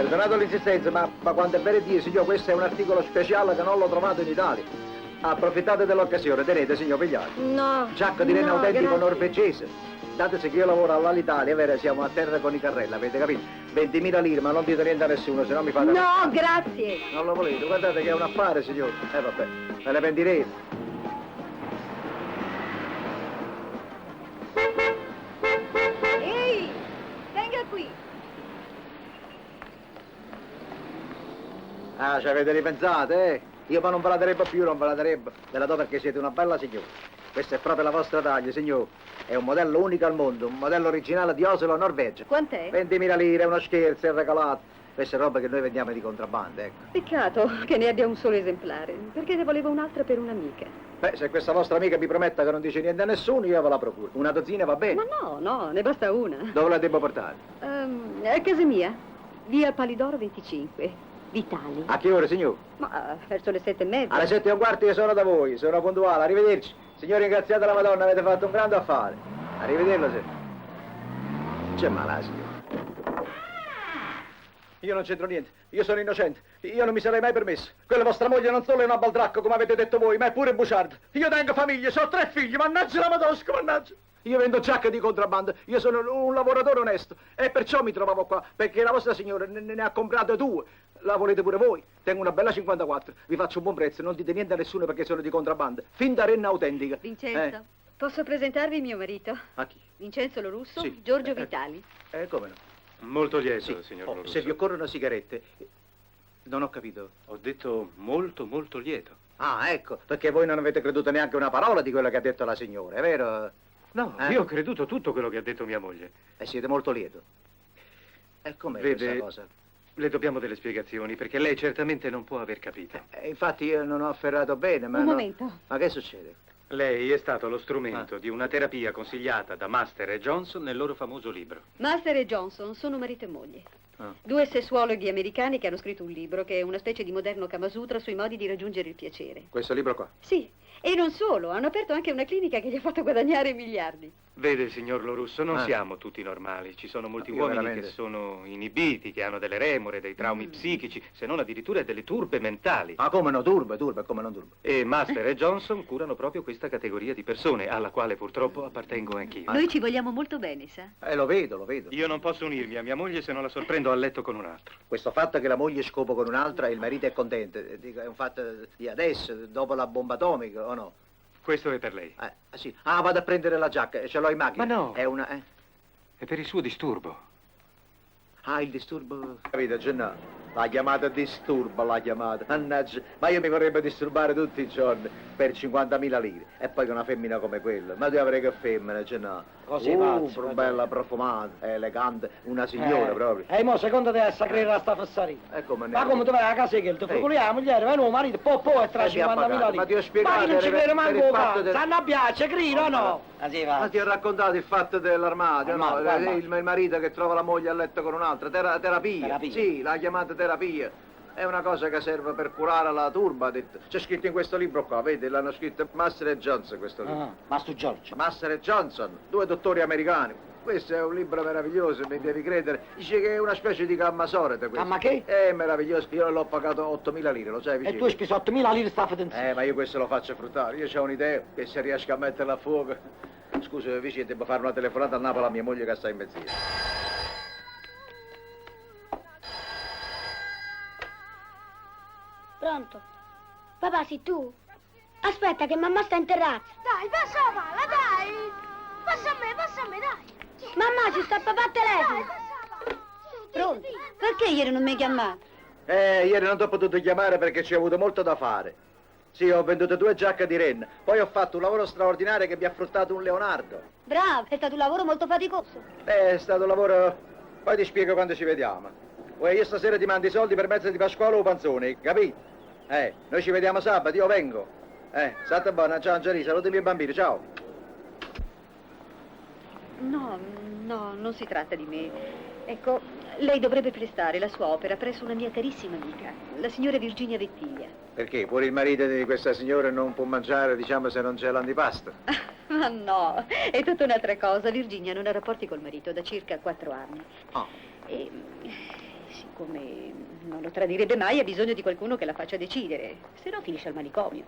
Perdonato l'insistenza, ma quando è vero Dio, signor, questo è un articolo speciale che non l'ho trovato in Italia. Approfittate dell'occasione, tenete, signor, pigliate. No. Giacca di renne no, autentico grazie. norvegese. Dateci che io lavoro all'Alitalia, è vero, siamo a terra con i carrelli, avete capito? 20.000 lire, ma non dite niente a nessuno, se no mi fate... No, grazie. Non lo volete, guardate che è un affare, signor. Vabbè, me ne pentirete. Ehi, venga qui. Ah, ci avete ripensato, eh? Io ma non ve la darebbe più, non ve la darebbe. Ve la do perché siete una bella signora. Questa è proprio la vostra taglia, signor. È un modello unico al mondo, un modello originale di Oslo, Norvegia. Quant'è? 20.000 lire, è uno scherzo, è regalato. Questa è roba che noi vendiamo di contrabbando, ecco. Peccato che ne abbia un solo esemplare, perché ne volevo un'altra per un'amica. Beh, se questa vostra amica mi prometta che non dice niente a nessuno, io ve la procuro. Una dozzina va bene. Ma no, ne basta una. Dove la devo portare? A casa mia, via Palidoro 25, Vitali. A che ora, signor? Ma verso le 7:30. Alle 7:15 io sono da voi, sono puntuale, arrivederci. Signori, ringraziate la Madonna, avete fatto un grande affare. Arrivederla, se. C'è male, signor. Io non c'entro niente, io sono innocente, io non mi sarei mai permesso. Quella vostra moglie non solo è una baldracca, come avete detto voi, ma è pure bugiarda. Io tengo famiglia, ho 3 figli, mannaggia la Madosca, mannaggia. Io vendo giacche di contrabbando, io sono un lavoratore onesto e perciò mi trovavo qua, perché la vostra signora ne ha comprate 2. La volete pure voi? Tengo una bella 54, vi faccio un buon prezzo, non dite niente a nessuno perché sono di contrabbando. Fin da renna autentica. Vincenzo, posso presentarvi mio marito? A chi? Vincenzo Lorusso, Sì. Giorgio Vitali. Come no? Molto lieto, Sì. signor Lorusso. Se vi occorrono sigarette, non ho capito. Ho detto molto lieto. Ah, ecco, perché voi non avete creduto neanche una parola di quello che ha detto la signora, è vero? No, io ho creduto tutto quello che ha detto mia moglie. E siete molto lieto. E com'è Vede, questa cosa? le dobbiamo delle spiegazioni, perché lei certamente non può aver capito. Infatti io non ho afferrato bene, ma Un no- momento. Ma che succede? Lei è stato lo strumento di una terapia consigliata da Master e Johnson nel loro famoso libro. Master e Johnson sono marito e moglie. Ah. 2 sessuologhi americani che hanno scritto un libro che è una specie di moderno Kama Sutra sui modi di raggiungere il piacere. Questo libro qua? Sì, e non solo, hanno aperto anche una clinica che gli ha fatto guadagnare miliardi. Vede, signor Lorusso, non Ah. siamo tutti normali. Ci sono molti Io uomini veramente- che sono inibiti, che hanno delle remore, dei traumi psichici, se non addirittura delle turbe mentali. Ma come no, turbe, come non turbe? E Master e Johnson curano proprio questa categoria di persone, alla quale purtroppo appartengo anch'io. Noi ci vogliamo molto bene, sa? Lo vedo, lo vedo. Io non posso unirmi a mia moglie se non la sorprendo a letto con un altro. Questo fatto che la moglie scopa con un'altra e il marito è contento, dico, è un fatto di adesso, dopo la bomba atomica, o no? Questo è per lei. Sì. Ah, vado a prendere la giacca, ce l'ho in macchina. Ma no. È una... È per il suo disturbo. Ah, il disturbo... Capito, Gennaro? La chiamata disturbo, la chiamata. Mannaggia, ma io mi vorrebbe disturbare tutti i giorni per 50.000 lire. E poi con una femmina come quella. Ma tu avrei che femmina, Gennaro? Così pazzo, bella, profumata, elegante, una signora proprio. E mo secondo te sta credere a sta fessarina? Come Ma come tu vai a casa che ti fai la moglie, vai no, marito, po' e tra ti ha 50.000 pagato, lire. ma ti ho spiegato Ma che non ci per- crede per manco il un fatto cazzo, del- stanno a piace, crino o no? Così va. Ma ti ho raccontato il fatto dell'armadio, no? Guarda. Il marito che trova la moglie a letto con un'altra. Terapia. Terapia. Sì, l'ha chiamata terapia. È una cosa che serve per curare la turba, ha detto. C'è scritto in questo libro qua, vedi, l'hanno scritto Master e Johnson questo libro. Ah, Master Giorgio. Master e Johnson, 2 dottori americani. Questo è un libro meraviglioso, mi devi credere. Dice che è una specie di gammasorete questo. Gamma che? È meraviglioso, io l'ho pagato 8.000 lire, lo sai E vicino. tu hai speso 8.000 lire sta fedenzia. Ma io questo lo faccio fruttare. Io ho un'idea che se riesco a metterla a fuoco. Scusa, vicino, devo fare una telefonata a Napoli a mia moglie che sta in benzina. Pronto? Papà, sei tu? Aspetta che mamma sta in terrazza. Dai, passa la palla, dai! Passa a me, dai! Mamma, ci sta papà al telefono. Dai, passa la palla! Pronto? Perché ieri non mi hai chiamato? Ieri non ti ho potuto chiamare perché ci ho avuto molto da fare. Sì, ho venduto 2 giacche di renna. Poi ho fatto un lavoro straordinario che mi ha fruttato un Leonardo. Bravo, è stato un lavoro molto faticoso. È stato un lavoro... Poi ti spiego quando ci vediamo. Io stasera ti mando i soldi per mezzo di Pasquale o Panzoni, capito? Noi ci vediamo sabato, io vengo. State buona, ciao Angelina, saluti i miei bambini, ciao. No, non si tratta di me. Ecco, lei dovrebbe prestare la sua opera presso una mia carissima amica, la signora Virginia Vettiglia. Perché? Pure il marito di questa signora non può mangiare, diciamo, se non c'è l'antipasto. Ma no, è tutta un'altra cosa. Virginia non ha rapporti col marito da circa 4 anni. Ah. E, siccome non lo tradirebbe mai, ha bisogno di qualcuno che la faccia decidere, se no finisce al manicomio.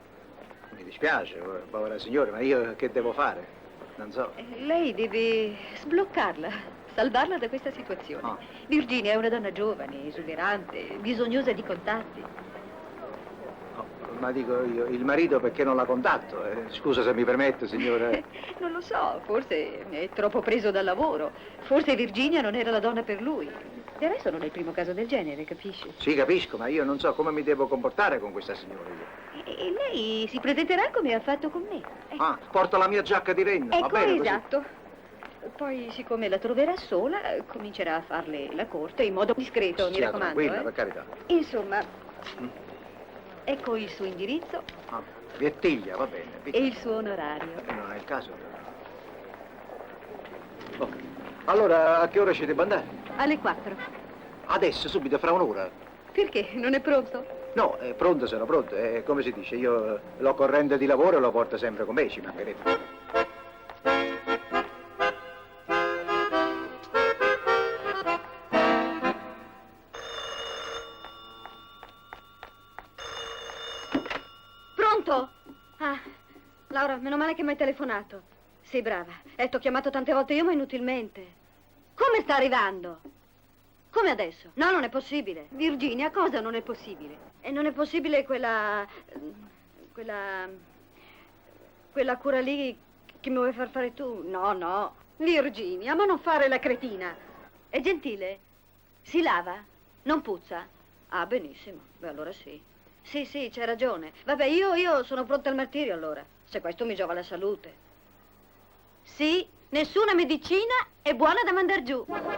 Mi dispiace, povera signora, ma io che devo fare? Non so. Lei deve sbloccarla, salvarla da questa situazione. Ah. Virginia è una donna giovane, esuberante, bisognosa di contatti. No, ma dico io, il marito perché non la contatto? Scusa se mi permette, signora. Non lo so, forse è troppo preso dal lavoro, forse Virginia non era la donna per lui. Del resto non è il primo caso del genere, capisci? Sì, capisco, ma io non so come mi devo comportare con questa signora io. E lei si presenterà come ha fatto con me. Ah, porto la mia giacca di renna, va Ecco, bene così? esatto. Poi, siccome la troverà sola, comincerà a farle la corte in modo discreto, mi Stia raccomando. tranquilla, per carità. Insomma, ecco il suo indirizzo Ah, Viettiglia, va bene. e il suo onorario. Non è il caso. Oh. Allora, a che ora ci devo andare? Alle 4. Adesso, subito, fra un'ora. Perché? Non è pronto? No, è pronto, sono pronto. Come si dice, io l'ho corrente di lavoro e lo porto sempre con me, ci mancherebbe. Pronto? Ah, Laura, meno male che mi hai telefonato. Sei brava. T'ho chiamato tante volte io, ma inutilmente. Come sta arrivando? Come adesso? No, non è possibile. Virginia, cosa non è possibile? E non è possibile quella cura lì che mi vuoi far fare tu? No, no. Virginia, ma non fare la cretina. È gentile? Si lava? Non puzza? Ah, benissimo. Beh, allora sì. Sì, sì, c'hai ragione. Vabbè, io sono pronta al martirio allora, se questo mi giova la salute. Sì, nessuna medicina è buona da mandar giù. Vabbè,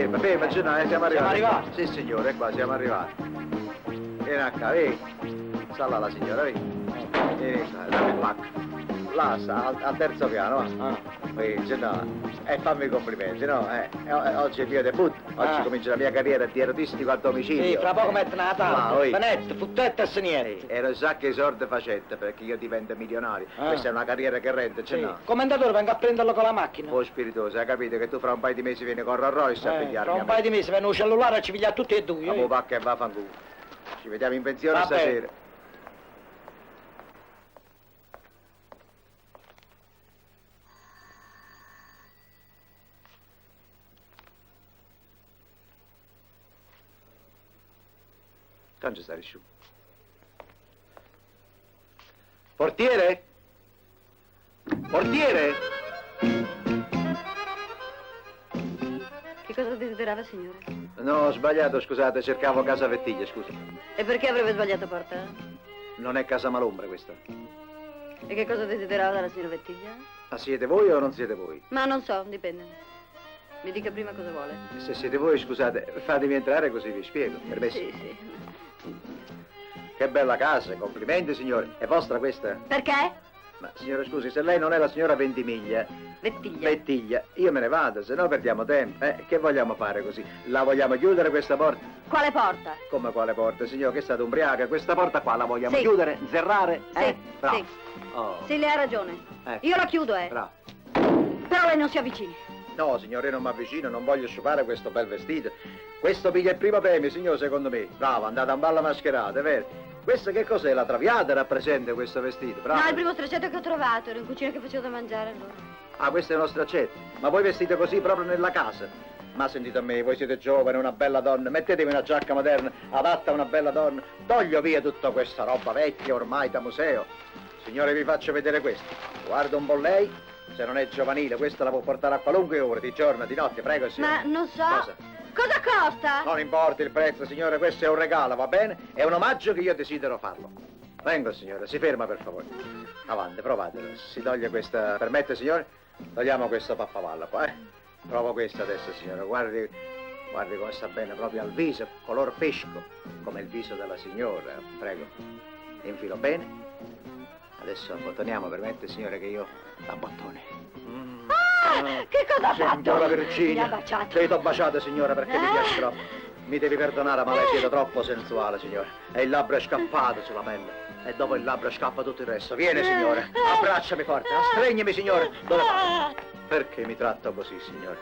ma siamo arrivati. Siamo arrivati? Sì, signore, qua siamo arrivati. Vieni a qua, vedi. Sta là la signora, vedi. Vieni qua, dammi il pacco. Là sta, al terzo piano, va. Ah. Vedi, no. E fammi i complimenti, no? Oggi è il mio debutto. Oggi comincia la mia carriera di erotistico a domicilio. Sì, fra poco mettono la Ah, tavola. oi. Benette, futtette e seniette. Ero già che sorte facette perché io divento milionario. Questa è una carriera che rende, c'è Sì. no? Commendatore, vengo a prenderlo con la macchina. Oh spiritoso, hai capito che tu fra un paio di mesi vieni con Rolls Royce a pigliarmi? Fra un paio di mesi vengo il cellulare e ci piglia tutti e due. A pacca e vaffanculo. Ci vediamo in pensione Vabbè. stasera. Tanto stare su. Portiere? Portiere? Che cosa desiderava, signore? No, ho sbagliato, scusate, cercavo casa Vettiglia, scusa. E perché avrebbe sbagliato porta? Non è casa Malombre questa. E che cosa desiderava dalla signora Vettiglia? Ma siete voi o non siete voi? Ma non so, dipende. Mi dica prima cosa vuole. Se siete voi, scusate, fatemi entrare così vi spiego, permesso? Sì, sì. Che bella casa, complimenti signore. È vostra questa? Perché? Ma signora scusi, se lei non è la signora Ventimiglia, Vettiglia. Vettiglia, io me ne vado, se no perdiamo tempo. Che vogliamo fare così? La vogliamo chiudere questa porta? Quale porta? Come quale porta, signor? Che è stata ubriaca? Questa porta qua la vogliamo Sì. chiudere, zerrare? Sì, Bravo. sì. Oh. Sì, lei ha ragione. Ecco. Io la chiudo, Bravo. Però lei non si avvicini. No, signore, non mi avvicino, non voglio sciupare questo bel vestito. Questo piglia il primo premio, signor, secondo me. Bravo, andate a un ballo mascherata, è vero? Questa che cos'è? La traviata rappresenta questo vestito, bravo. No, il primo straccetto che ho trovato, ero in cucina che facevo da mangiare allora. Ah, questo è uno straccetto. Ma voi vestite così proprio nella casa? Ma sentite a me, voi siete giovane, una bella donna, mettetevi una giacca moderna, adatta a una bella donna. Toglio via tutta questa roba vecchia ormai da museo. Signore, vi faccio vedere questo. Guarda un po' lei, se non è giovanile, questa la può portare a qualunque ora, di giorno, di notte, prego, signore. Ma non so. Cosa? Cosa costa? Non importa il prezzo, signore, questo è un regalo, va bene? È un omaggio che io desidero farlo. Vengo, signore, si ferma per favore. Avanti, provatelo. Si toglie questa... Permette, signore? Togliamo questo pappavallo qua, Provo questo adesso, signore. Guardi come sta bene proprio al viso, color pesco, come il viso della signora. Prego. Infilo bene. Adesso abbottoniamo, permette, signore, che io la bottone. Che cosa ha fatto? Signora Virginia, Mi ha baciato. Lei t'ho baciato, signora, perché mi piace troppo. Mi devi perdonare, ma lei siete troppo sensuale, signore. E il labbro è scappato sulla pelle. E dopo il labbro scappa tutto il resto. Vieni, signore. Abbracciami forte. Stregnimi, signore. Dove vai? Perché mi tratta così, signore?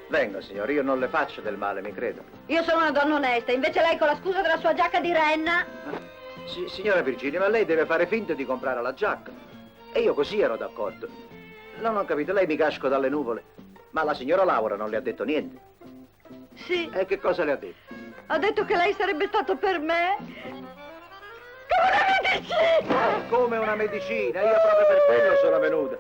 Venga, signore, io non le faccio del male, mi credo. Io sono una donna onesta, invece lei con la scusa della sua giacca di renna... Signora Virginia, ma lei deve fare finta di comprare la giacca. E io così ero d'accordo. Non ho capito, lei mi casco dalle nuvole. Ma la signora Laura non le ha detto niente. Sì, E che cosa le ha detto? ha detto che lei sarebbe stato per me... come una medicina! Come una medicina, io proprio per quello sono venuto.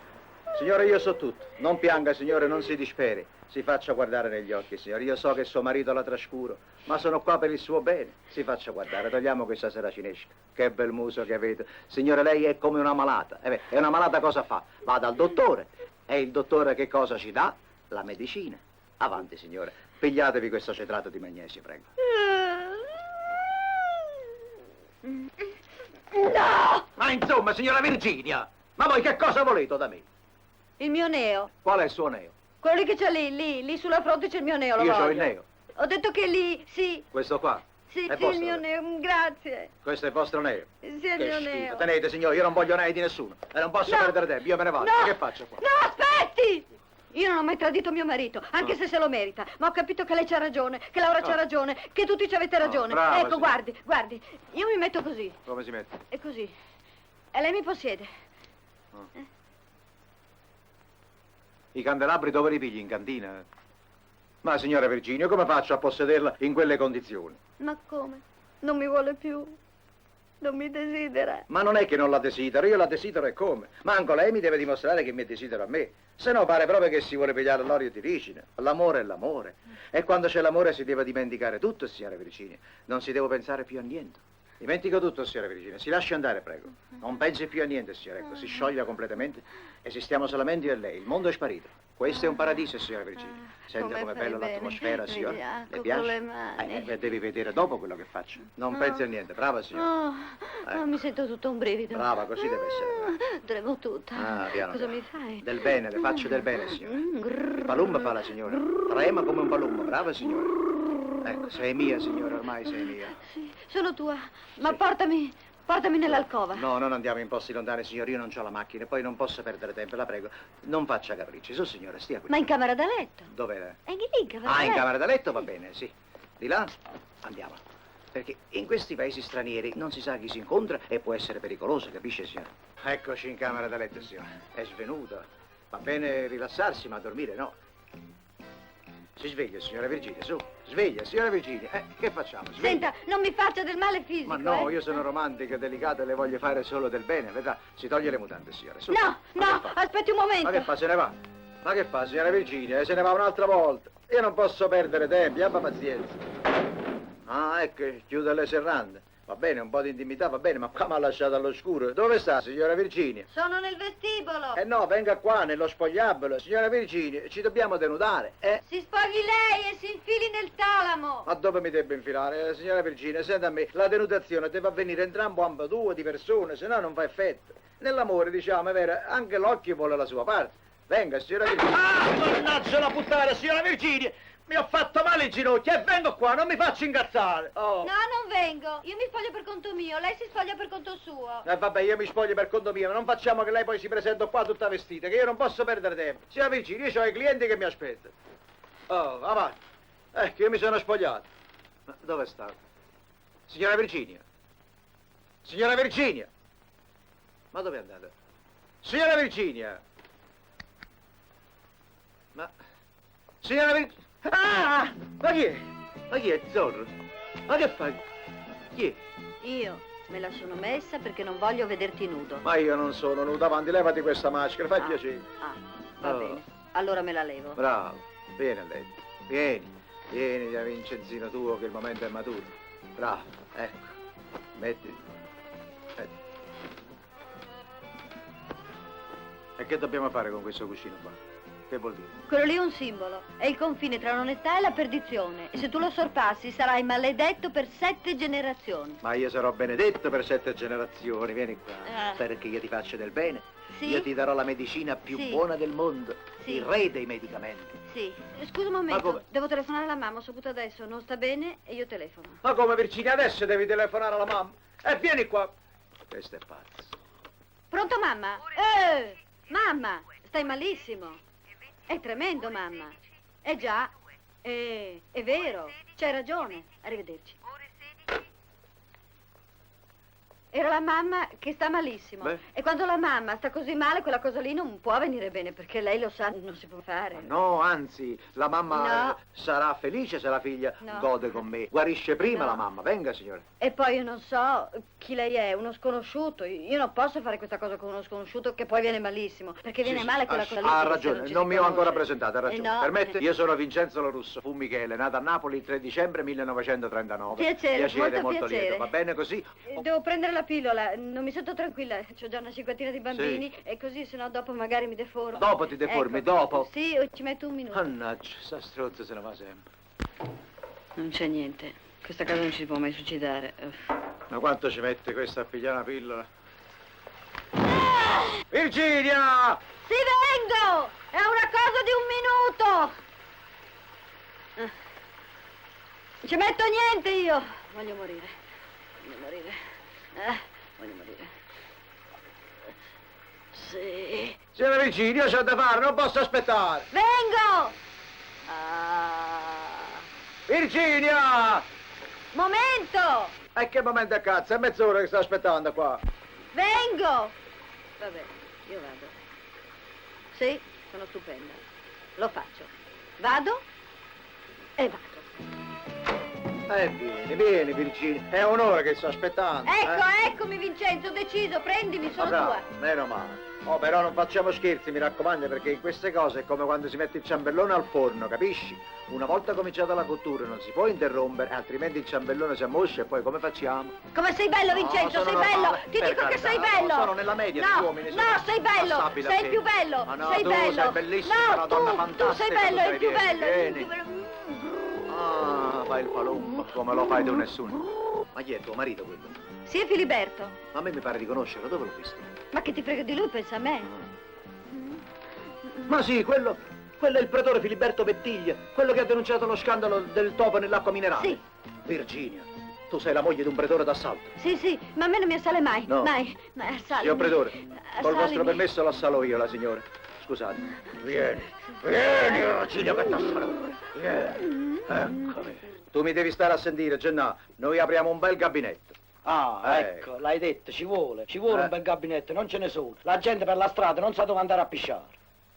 Signore, io so tutto. Non pianga, signore, non si disperi. Si faccia guardare negli occhi, signore. Io so che suo marito la trascuro, ma sono qua per il suo bene. Si faccia guardare, togliamo questa sera cinesca. Che bel muso che avete. Signore, lei è come una malata. E una malata cosa fa? Va dal dottore. E il dottore che cosa ci dà? La medicina. Avanti, signore. Pigliatevi questo cetrato di magnesio, prego. No! Ma insomma, signora Virginia, ma voi che cosa volete da me? Il mio neo. Qual è il suo neo? Quello lì che c'è lì sulla fronte c'è il mio neo, lo Io voglio. ho il neo. Ho detto che lì, sì, Questo qua. sì, È sì, vostro, il mio neo. neo, grazie. Questo è il vostro neo. Sì, è il Che mio schifo. neo. Tenete, signore, io non voglio nei di nessuno. E non posso No. perdere tempo, io me ne vado. No. Che faccio qua? No, aspetti! Io non ho mai tradito mio marito, anche se lo merita, ma ho capito che lei c'ha ragione, che Laura c'ha ragione, che tutti ci avete ragione. brava, Ecco, signora. guardi, io mi metto così, Come si mette? e così. E lei mi possiede. I candelabri dove li pigli? In cantina? Ma signora Virginia, come faccio a possederla in quelle condizioni? Ma come? Non mi vuole più? Non mi desidera? Ma non è che non la desidero, io la desidero e come? Ma anche lei mi deve dimostrare che mi desidera a me. Se no pare proprio che si vuole pigliare l'olio di ricina. L'amore è l'amore. E quando c'è l'amore si deve dimenticare tutto, signora Virginia. Non si deve pensare più a niente. Dimentico tutto, signora Virginia. Si lasci andare, prego. Non pensi più a niente, signora. Ecco, si scioglie completamente. Esistiamo solamente io e lei. Il mondo è sparito. Questo è un paradiso, signora Virginia. Senta com'è bella l'atmosfera, signora. Le piace? Con le mani. Devi vedere dopo quello che faccio. Non pensi a niente. Brava, signora. Mi sento tutto un brivido. Brava, così deve essere. Brava. Tremo tutta. Ah, piano, Cosa piano. mi fai? Del bene, le faccio del bene, signora. Il palumba fa la signora. Trema come un palumba, brava signora. Ecco, sei mia, signora, ormai sei mia. Sì, sono tua. Ma portami nell'alcova. No, non andiamo in posti lontani, signora, io non ho la macchina e poi non posso perdere tempo, la prego. Non faccia capricci, su signora, stia qui. Ma in camera da letto. Dov'è? È lì in camera da Ah, in letto. camera da letto va bene, sì. Di là andiamo. Perché in questi paesi stranieri non si sa chi si incontra e può essere pericoloso, capisce, signora? Eccoci in camera da letto, signora. È svenuta. Va bene rilassarsi, ma dormire no. Si sveglia, signora Virginia, su. Sveglia, signora Virginia. Che facciamo? Sveglia. Senta, non mi faccia del male fisico. Ma no, eh. io sono romantica e delicata e le voglio fare solo del bene, vedrà. Si toglie le mutande, signora. Su. No, Ma no, che fa? aspetti un momento. Ma che fa, se ne va? Ma che fa, signora Virginia? Se ne va un'altra volta. Io non posso perdere tempo, abba pazienza. Ah, ecco, chiude le serrande. Va bene, un po' di intimità, va bene, ma qua mi ha lasciato all'oscuro. Dove sta, signora Virginia? Sono nel vestibolo. No, venga qua, nello spogliabolo. Signora Virginia, ci dobbiamo denudare, Si spogli lei e si infili nel talamo. Ma dove mi debbo infilare? Signora Virginia, senta a me, la denudazione deve avvenire entrambo ambedue di persone, se no non fa effetto. Nell'amore, diciamo, è vero, anche l'occhio vuole la sua parte. Venga, signora Virginia. Ah, mannaggia la puttana, signora Virginia! Mi ho fatto male in ginocchio e vengo qua, non mi faccio incazzare. Oh. No, non vengo. Io mi spoglio per conto mio, lei si spoglia per conto suo. Vabbè, io mi spoglio per conto mio, ma non facciamo che lei poi si presenta qua tutta vestita, che io non posso perdere tempo. Signora Virginia, io ho i clienti che mi aspettano. Oh, avanti. Ecco, io mi sono spogliato. Ma dove sta? Signora Virginia? Signora Virginia? Ma dove è andata? Signora Virginia? Ma... Signora Virginia? Ah! Ma chi è? Ma chi è, Zorro? Ma che fai? Chi è? Io me la sono messa perché non voglio vederti nudo. Ma io non sono nuda, avanti, levati questa maschera, fai piacere. Ah, va Oh. bene. Allora me la levo. Bravo, vieni a letto, vieni da Vincenzino tuo che il momento è maturo. Bravo, ecco, metti. E che dobbiamo fare con questo cuscino qua? Che vuol dire? Quello lì è un simbolo. È il confine tra l'onestà e la perdizione. E se tu lo sorpassi sarai maledetto per 7 generazioni. Ma io sarò benedetto per 7 generazioni, vieni qua, perché io ti faccio del bene. Sì? Io ti darò la medicina più Sì. buona del mondo, Sì. il re dei medicamenti. Sì. Scusa un momento. come? Devo telefonare alla mamma, ho saputo adesso. Non sta bene e io telefono. Ma come, Virginia, adesso devi telefonare alla mamma? Vieni qua. Questo è pazzo. Pronto, mamma? Mamma, stai malissimo. È tremendo, mamma. già, è vero, c'hai ragione. Arrivederci. Era la mamma che sta malissimo. Beh. E quando la mamma sta così male, quella cosa lì non può venire bene, perché lei lo sa, non si può fare. No, anzi, la mamma No. sarà felice se la figlia No. gode con me. Guarisce prima No. la mamma. Venga, signora. E poi io non so chi lei è, uno sconosciuto. Io non posso fare questa cosa con uno sconosciuto che poi viene malissimo, perché viene Sì, male sì, quella cosa lì. ha se ragione, ci non si mi ho ancora conosce. presentato, ha ragione. No. Permette? Io sono Vincenzo Lo Russo, fu Michele, nato a Napoli il 3 dicembre 1939. Piacere, molto molto piacere. lieto. Va bene così? Devo prendere la pillola, non mi sento tranquilla, ho già una cinquantina di bambini e così, se no dopo magari mi deformo. Dopo ti deformi, Ecco. dopo? Sì, ci metto un minuto. Mannaggia, sta strozza se ne va sempre. Non c'è niente, questa cosa non ci si può mai suicidare. Ma quanto ci mette questa a pigliare una pillola? Virginia! Sì, vengo! È una cosa di un minuto! Ci metto niente io! Voglio morire. Voglio morire. Voglio morire. Sì. Signora Virginia, io c'ho da fare, non posso aspettare. Vengo! Virginia! Momento! E che momento a cazzo? È mezz'ora che sto aspettando qua. Vengo! Vabbè, io vado. Sì, sono stupenda. Lo faccio. Vado e vado. Vieni Virginia. È un'ora che sto aspettando. Eccomi Vincenzo, ho deciso, prendimi, sono Bravo, tua. meno male. Oh, però non facciamo scherzi, mi raccomando, perché in queste cose è come quando si mette il ciambellone al forno, capisci? Una volta cominciata la cottura non si può interrompere, altrimenti il ciambellone si ammoscia e poi come facciamo? Come sei bello Vincenzo, No, sei sono bello, normale. ti Per dico che carità, sei no, bello. sono nella media degli uomini, sono No, sei bello, passabile a sei te. più bello, Ma no, sei tu bello. sei bellissima, una No, donna tu fantastica, sei tu bello, sei, il più vieni, bello, il vieni. più bello. Ah, fai il palumbo, come lo fai tu nessuno. Ma chi è tuo marito quello? Sì, è Filiberto. A me mi pare di conoscerlo, dove l'ho visto? Ma che ti frega di lui, pensa a me. Ma sì, quello è il pretore Filiberto Pettiglia, quello che ha denunciato lo scandalo del topo nell'acqua minerale. Sì. Virginia, tu sei la moglie di un pretore d'assalto. Sì, ma a me non mi assale mai, No. mai. Ma assalimi. Signor pretore, col Assalimi. vostro permesso l'assalo io, la signora. Scusate. Vieni, Virginia, che t'assalo. Vieni, eccomi. Tu mi devi stare a sentire, Gennà, noi apriamo un bel gabinetto. Ah, ecco, l'hai detto, ci vuole un bel gabinetto, non ce ne sono. La gente per la strada non sa dove andare a pisciare.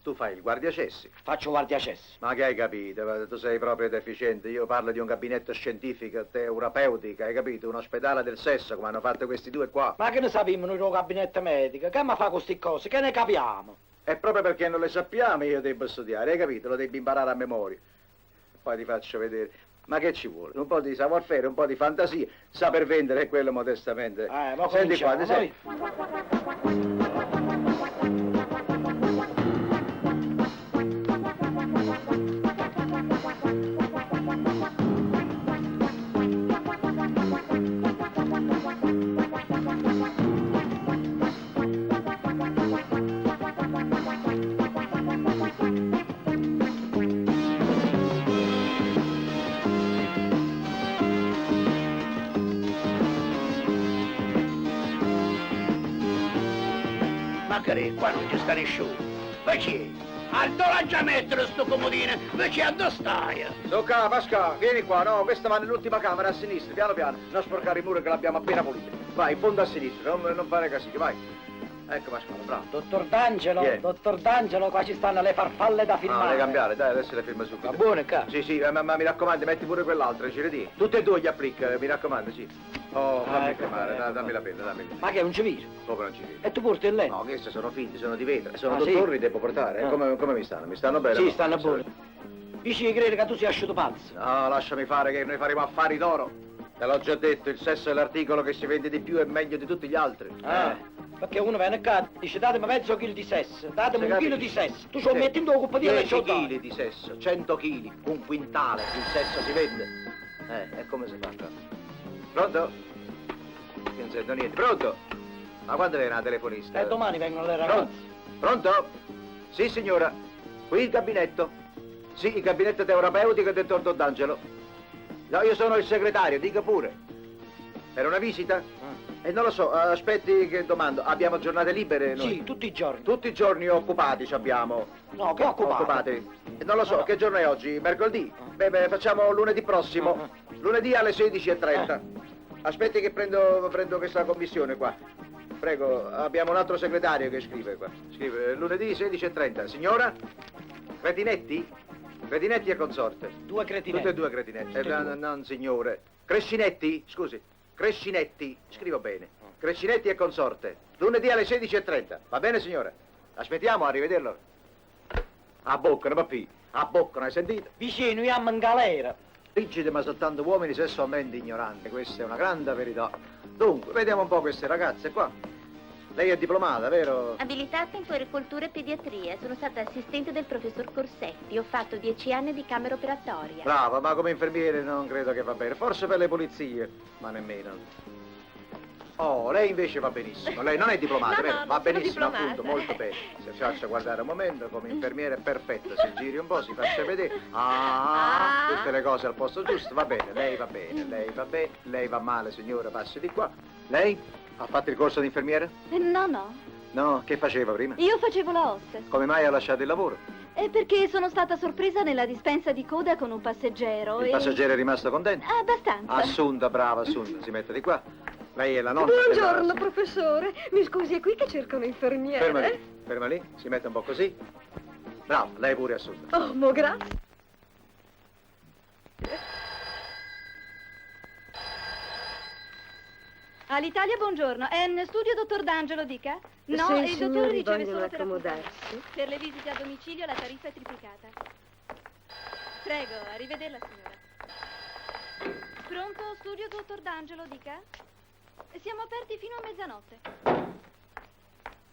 Tu fai il guardiacessi. Faccio guardia cessi. Ma che hai capito? Tu sei proprio deficiente. Io parlo di un gabinetto scientifico, terapeutico, hai capito? Un ospedale del sesso, come hanno fatto questi due qua. Ma che ne sappiamo noi del gabinetto medico? Che mi fa queste cose? Che ne capiamo? E proprio perché non le sappiamo io devo studiare, hai capito? Lo devi imparare a memoria. Poi ti faccio vedere. Ma che ci vuole? Un po' di savoir-faire, un po' di fantasia, saper vendere è quello modestamente. Ma Senti qua, cominciamo, ti noi. Ma che qua non ci sta nessuno. Perché? Allora già mettere sto comodino, perché a dove stai? Tocca, Pasca, vieni qua, no, questa va nell'ultima camera a sinistra, piano piano, non sporcare i muri che l'abbiamo appena pulito. Vai, in fondo a sinistra, non fare casino, vai. Ecco Pasquale, bravo. Dottor D'Angelo, qua ci stanno le farfalle da No, filmare. le cambiare, dai, adesso le firma subito. Va buone, ca? Sì, ma mi raccomando, metti pure quell'altra, Ciredì. Tutte e due gli applica, mi raccomando, sì. Oh, fammi ecco, firmare, ecco. dammi la penna, dammi. Ma che è un civile? Come non ci vedi? E tu porti il lei? No, queste sono finte, sono di vetro, sono Ah, sì? dottori, devo portare. Ah. Come mi stanno? Mi stanno bene? Sì, no? stanno buone. Dici che crede che tu sia asciutto pazzo? No, lasciami fare che noi faremo affari d'oro. Te l'ho già detto, il sesso è l'articolo che si vende di più e meglio di tutti gli altri. Perché uno viene qua e dice datemi mezzo chilo di sesso, datemi Se un chilo capisci? di sesso. Tu ci lo metti in due coppa di 10 kg di sesso, 100 kg, un quintale, il sesso si vende. E come si fa? Pronto? Che non sento niente. Pronto? Ma quando viene la telefonista? E domani vengono le Pronto? ragazze. Pronto? Sì, signora. Qui il gabinetto. Sì, il gabinetto terapeutico del dottor D'Angelo. No, io sono il segretario, dica pure. Per una visita? E non lo so, aspetti che domando. Abbiamo giornate libere noi? Sì, tutti i giorni. Tutti i giorni occupati ci abbiamo. No, che occupato? Occupati. Non lo so, che giorno è oggi? Mercoledì? Beh, facciamo lunedì prossimo. Lunedì alle 16:30. Aspetti che prendo questa commissione qua. Prego, abbiamo un altro segretario che scrive qua. Scrive lunedì 16:30. Signora? Cretinetti? Cretinetti e consorte. Due cretinetti. Tutte e due cretinetti. Non, signore. Crescinetti? Scusi. Crescinetti. Scrivo bene. Crescinetti e consorte. Lunedì alle 16:30. Va bene, signora? Aspettiamo, arrivederlo. Abboccano, papì. Abboccano, hai sentito? Vicino, io amo in galera. Rigide ma soltanto uomini sessualmente ignoranti. Questa è una grande verità. Dunque, vediamo un po' queste ragazze qua. Lei è diplomata, vero? Abilitata in puericultura e pediatria. Sono stata assistente del professor Corsetti. Ho fatto 10 anni di camera operatoria. Brava, ma come infermiere non credo che va bene. Forse per le pulizie, ma nemmeno. Oh, lei invece va benissimo. Lei non è diplomata, No, vero? no, Va non sono benissimo, diplomata. appunto, molto bene. Se ci faccia guardare un momento, come infermiere è perfetto. Si giri un po', si faccia vedere. Tutte le cose al posto giusto. Va bene, lei va bene, lei va bene. Lei va male, signora, passi di qua. Lei ha fatto il corso di infermiere? No, no. No, che faceva prima? Io facevo la hostess. Come mai ha lasciato il lavoro? Perché sono stata sorpresa nella dispensa di coda con un passeggero Il passeggero è rimasto contento? Abbastanza. Assunta, brava Assunta, si mette di qua. Lei è la nonna Buongiorno, della... professore. Mi scusi, è qui che cercano infermiere? Ferma lì, si mette un po' così. Bravo, lei pure è Assunta. Oh, mo grazie. All'Italia, buongiorno. È in studio dottor D'Angelo, dica? No, Se i il dottore signori riceve vogliono solo per accomodarsi. Per le visite a domicilio la tariffa è triplicata. Prego, arrivederla, signora. Pronto, studio dottor D'Angelo, dica? Siamo aperti fino a mezzanotte.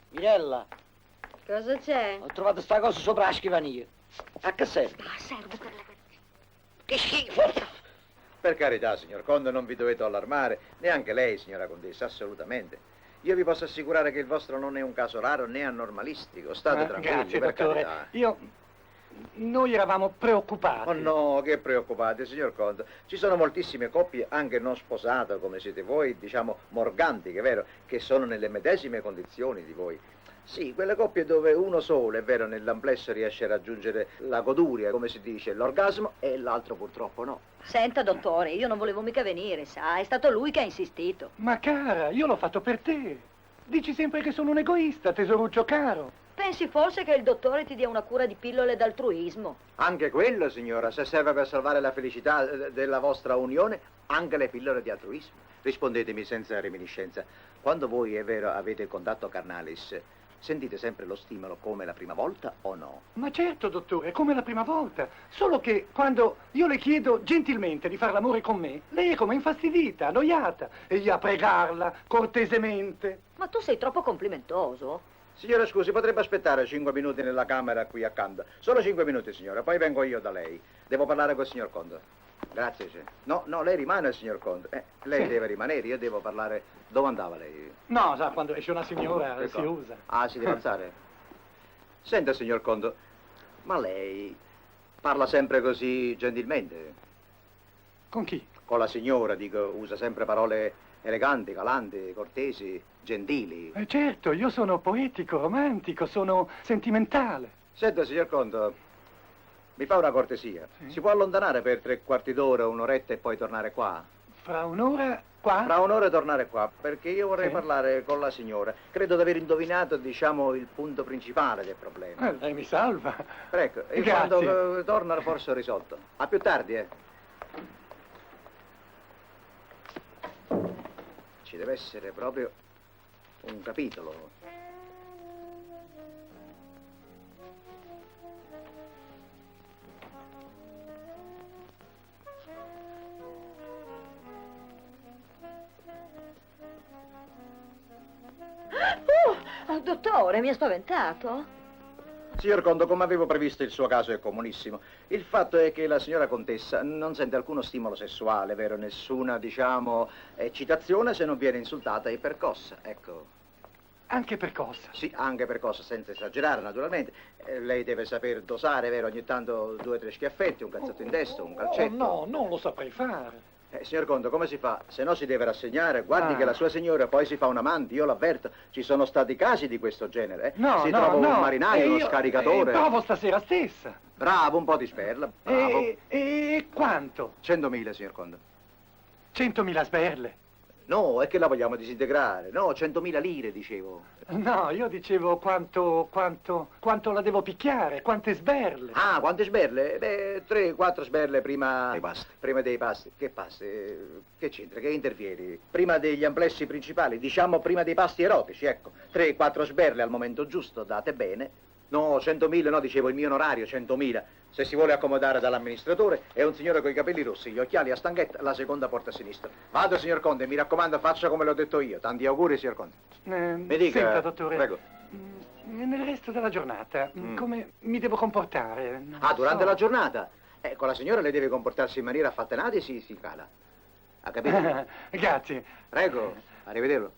Mirella, Cosa c'è? ho trovato sta cosa sopra la scrivania. A che serve? Serve per la... Che schifo! Per carità, signor Conte, non vi dovete allarmare. Neanche lei, signora Contessa, assolutamente. Io vi posso assicurare che il vostro non è un caso raro né anormalistico. State tranquilli, Grazie, per dottore. carità. Noi eravamo preoccupati. Oh no, che preoccupate, signor Conte. Ci sono moltissime coppie, anche non sposate come siete voi, diciamo morgantiche, vero? Che sono nelle medesime condizioni di voi. Sì, quelle coppie dove uno solo, è vero, nell'amplesso riesce a raggiungere la goduria, come si dice, l'orgasmo, e l'altro purtroppo no. Senta, dottore, io non volevo mica venire, sa? È stato lui che ha insistito. Ma cara, io l'ho fatto per te. Dici sempre che sono un egoista, tesoruccio caro. Pensi forse che il dottore ti dia una cura di pillole d'altruismo? Anche quello, signora, se serve per salvare la felicità della vostra unione, anche le pillole di altruismo. Rispondetemi senza reminiscenza. Quando voi, è vero, avete contatto carnalis, sentite sempre lo stimolo come la prima volta o no? Ma certo, dottore, come la prima volta. Solo che quando io le chiedo gentilmente di fare l'amore con me, lei è come infastidita, annoiata. E io a pregarla, cortesemente. Ma tu sei troppo complimentoso. Signora, scusi, potrebbe aspettare 5 minuti nella camera qui accanto. Solo 5 minuti, signora, poi vengo io da lei. Devo parlare col signor Conte. Grazie, signor. No, lei rimane, signor Conte. Lei Sì. deve rimanere, io devo parlare. Dove andava lei? No, sa, quando esce una signora Che si cosa? usa. Ah, si deve alzare? Senta, signor Conte, ma lei parla sempre così gentilmente? Con chi? Con la signora, dico, usa sempre parole eleganti, galanti, cortesi, gentili. Certo, io sono poetico, romantico, sono sentimentale. Senta, signor Conte, mi fa una cortesia. Sì? Si può allontanare per 3/4 d'ora, un'oretta e poi tornare qua? Fra un'ora qua? Fra un'ora tornare qua, perché io vorrei Sì? parlare con la signora. Credo di aver indovinato, diciamo, il punto principale del problema. Lei mi salva. Prego, e Grazie. quando torna forse ho risolto. A più tardi, Ci deve essere proprio un capitolo. Dottore, mi ha spaventato. Signor Conte, come avevo previsto, il suo caso è comunissimo. Il fatto è che la signora Contessa non sente alcuno stimolo sessuale, vero? Nessuna, diciamo, eccitazione se non viene insultata e percossa, ecco. Anche per cosa? Sì, anche percossa, senza esagerare, naturalmente. Lei deve saper dosare, vero? Ogni tanto 2 o 3 schiaffetti, un calzetto in destra, un calcetto. Oh, no, non lo saprei fare. Signor Conte, come si fa? Se no si deve rassegnare. Guardi Ah. che la sua signora poi si fa un amante, io l'avverto. Ci sono stati casi di questo genere. No, si no, trova no. un marinaio, uno scaricatore. Provo stasera stessa. Bravo, un po' di sperla. Bravo. E quanto? 100.000, signor Conte. 100.000 sberle. No, è che la vogliamo disintegrare. No, 100.000 lire, dicevo. No, io dicevo quanto la devo picchiare, quante sberle. Ah, quante sberle? Beh, 3-4 sberle prima dei pasti. Prima dei pasti. Che pasti? Che c'entra? Che intervieni? Prima degli amplessi principali, diciamo prima dei pasti erotici, ecco. 3-4 sberle al momento giusto, date bene. No, 100.000, no, dicevo il mio onorario, 100.000. Se si vuole accomodare dall'amministratore, è un signore con i capelli rossi, gli occhiali a stanghetta, la seconda porta a sinistra. Vado, signor Conte, mi raccomando, faccia come l'ho detto io. Tanti auguri, signor Conte. Mi dica, Senta, dottore. prego. Nel resto della giornata, come mi devo comportare? Non Ah, durante so. la giornata? Con la signora lei deve comportarsi in maniera affattenata e si cala. Ha capito? Grazie. Prego, arrivederlo.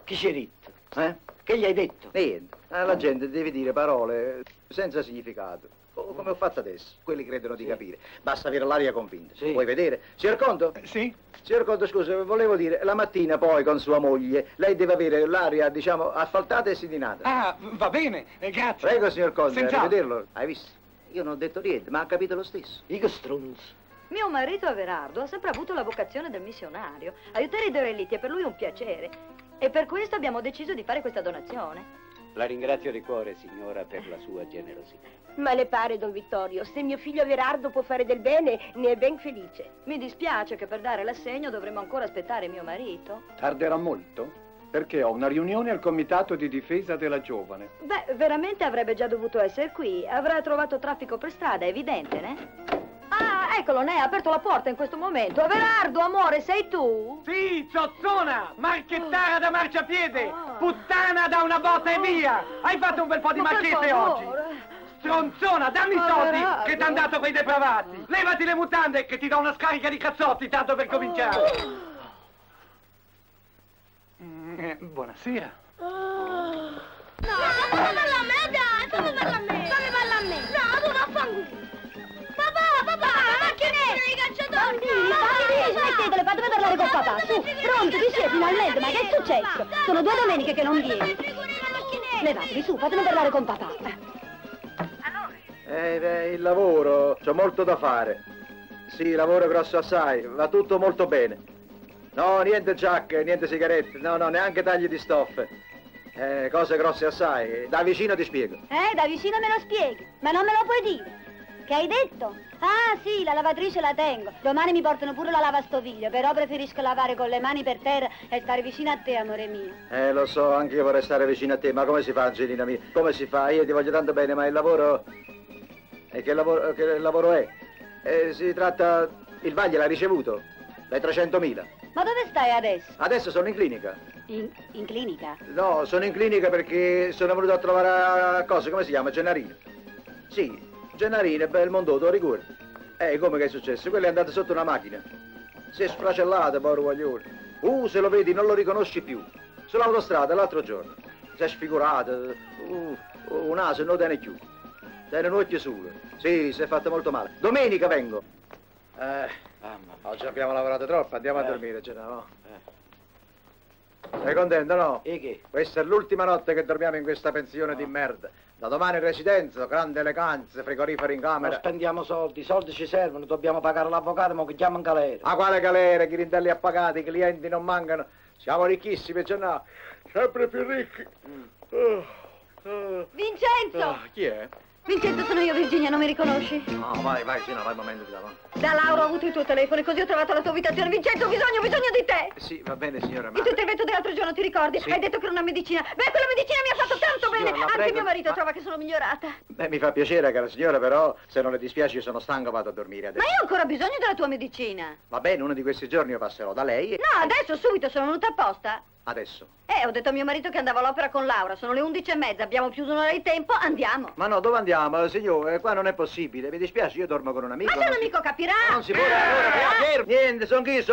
Chi ci hai detto? Eh? Che gli hai detto? Niente, la gente deve dire parole senza significato. Come ho fatto adesso. Quelli credono di capire. Basta avere l'aria convinta. Sì. Vuoi vedere? Signor Conto? Sì? Signor Conto, scusa, volevo dire, la mattina poi con sua moglie, lei deve avere l'aria, diciamo, asfaltata e sedinata. Ah, va bene, grazie. Prego, signor Conte, Senz'altro. arrivederlo. Hai visto? Io non ho detto niente, ma ha capito lo stesso. Io stronzo. Mio marito Everardo ha sempre avuto la vocazione del missionario. Aiutare i derelitti è per lui un piacere. E per questo abbiamo deciso di fare questa donazione. La ringrazio di cuore, signora, per la sua generosità. Ma le pare, don Vittorio, se mio figlio Everardo può fare del bene, ne è ben felice. Mi dispiace che per dare l'assegno dovremmo ancora aspettare mio marito. Tarderà molto? Perché ho una riunione al comitato di difesa della giovane. Beh, veramente avrebbe già dovuto essere qui. Avrà trovato traffico per strada, è evidente, né? Ah, eccolo, ne ha aperto la porta in questo momento. Everardo, amore, sei tu? Sì, zozzona, marchettara da marciapiede, Ah. puttana da una botta e via. Hai fatto un bel po' di Ma per marchette oggi. favore. Stronzona, dammi i soldi Poveraccio. che t'han dato quei depravati. Levati le mutande che ti do una scarica di cazzotti tanto per cominciare. Buonasera. No, fammi parla a me, dai, fammi parla a me. Fammi parla a me. No, tu non fanculo. Papà, ma che ne? I cacciatori. Smettetele, fatemi parlare con papà, su. Pronto, ti sei finalmente, ma che è successo? Sono 2 domeniche che non vieni. Levatevi su, fatemi parlare con papà. Il lavoro, c'ho molto da fare. Sì, lavoro grosso assai, va tutto molto bene. No, niente giacche, niente sigarette, no, neanche tagli di stoffe. Cose grosse assai, da vicino ti spiego. Da vicino me lo spieghi, ma non me lo puoi dire. Che hai detto? Ah, sì, la lavatrice la tengo. Domani mi portano pure la lavastoviglie, però preferisco lavare con le mani per terra e stare vicino a te, amore mio. Lo so, anche io vorrei stare vicino a te, ma come si fa, Angelina mia? Come si fa? Io ti voglio tanto bene, ma il lavoro... E che lavoro è? Si tratta... Il Vaglio l'ha ricevuto? Dai 300.000. Ma dove stai adesso? Adesso sono in clinica. In clinica? No, sono in clinica perché sono venuto a trovare a cosa, come si chiama? Gennarino. Sì, Gennarino, Belmondo, lo ricordi? Come che è successo? Quello è andato sotto una macchina. Si è sfracellato, povero guaglione. Se lo vedi non lo riconosci più. Sull'autostrada l'altro giorno. Si è sfigurato. Un naso non tiene più. Tiene un occhio solo. Sì, si è fatto molto male. Domenica vengo. Oggi abbiamo lavorato troppo, andiamo a dormire, ce no? Sei contento, no? E che? Questa è l'ultima notte che dormiamo in questa pensione di merda. Da domani in residenza, grande eleganza, frigoriferi in Non camera. spendiamo soldi, i soldi ci servono, dobbiamo pagare l'avvocato, ma che chiama in galera. Ma quale galera, chi rindelli appagati, i clienti non mancano. Siamo ricchissimi, ce no? Sempre più ricchi. Vincenzo! Chi è? Vincenzo, sono io, Virginia, non mi riconosci? No, vai, sì, no, vai, un momento, va. Da Laura ho avuto il tuo telefono, così ho trovato la tua abitazione. Vincenzo, ho bisogno di te! Sì, va bene, signora, ma... Il tuo intervento dell'altro giorno, ti ricordi? Sì. Hai detto che era una medicina. Beh, quella medicina mi ha fatto tanto Signora, bene! la Anche prego, mio marito ma- trova che sono migliorata. Beh, mi fa piacere, cara signora, però se non le dispiace io sono stanco, vado a dormire Ma adesso. io ho ancora bisogno della tua medicina. Va bene, uno di questi giorni io passerò da lei e... No, adesso, subito, sono venuta apposta. Adesso. Ho detto a mio marito che andavo all'opera con Laura. Sono le 11:30, abbiamo chiuso un'ora di tempo, andiamo. Ma no, dove andiamo, signore? Qua non è possibile, mi dispiace, io dormo con un amico. Ma se un non si- amico capirà! Non si può, allora, niente, son chi,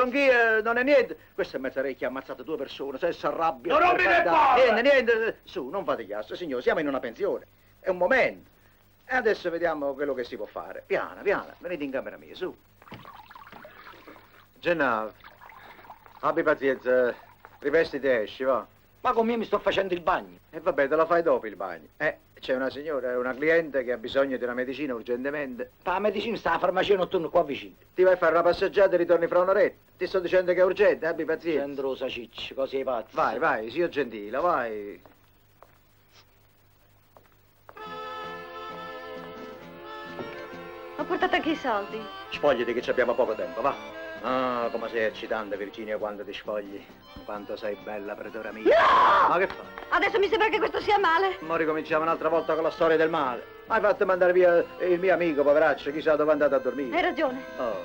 non è niente. Questo è Mezzarecchia, ha ammazzato 2 persone, se si arrabbia. Non rompi le palle! Niente, su, non fate chiasso, signore, siamo in una pensione. È un momento. E adesso vediamo quello che si può fare. Piano, venite in camera mia, su. Gennaro, abbi pazienza, rivestiti e esci, va. Ma come io mi sto facendo il bagno? E vabbè, te la fai dopo il bagno. C'è una signora, una cliente che ha bisogno di una medicina urgentemente. La medicina sta alla farmacia notturna qua vicino. Ti vai a fare una passeggiata e ritorni fra un'oretta. Ti sto dicendo che è urgente, abbi pazienza. Centrosa cicci, così ai pazzi. Vai, sii gentile, vai. Ho portato anche i soldi. Spogliati che ci abbiamo poco tempo, va. Ah, come sei eccitante, Virginia, quando ti spogli. Quanto sei bella, predora mia. No! Ma che fai? Adesso mi sembra che questo sia male. Ma ricominciamo un'altra volta con la storia del male. Hai fatto mandare via il mio amico, poveraccio, chissà dove è andato a dormire. Hai ragione. Oh.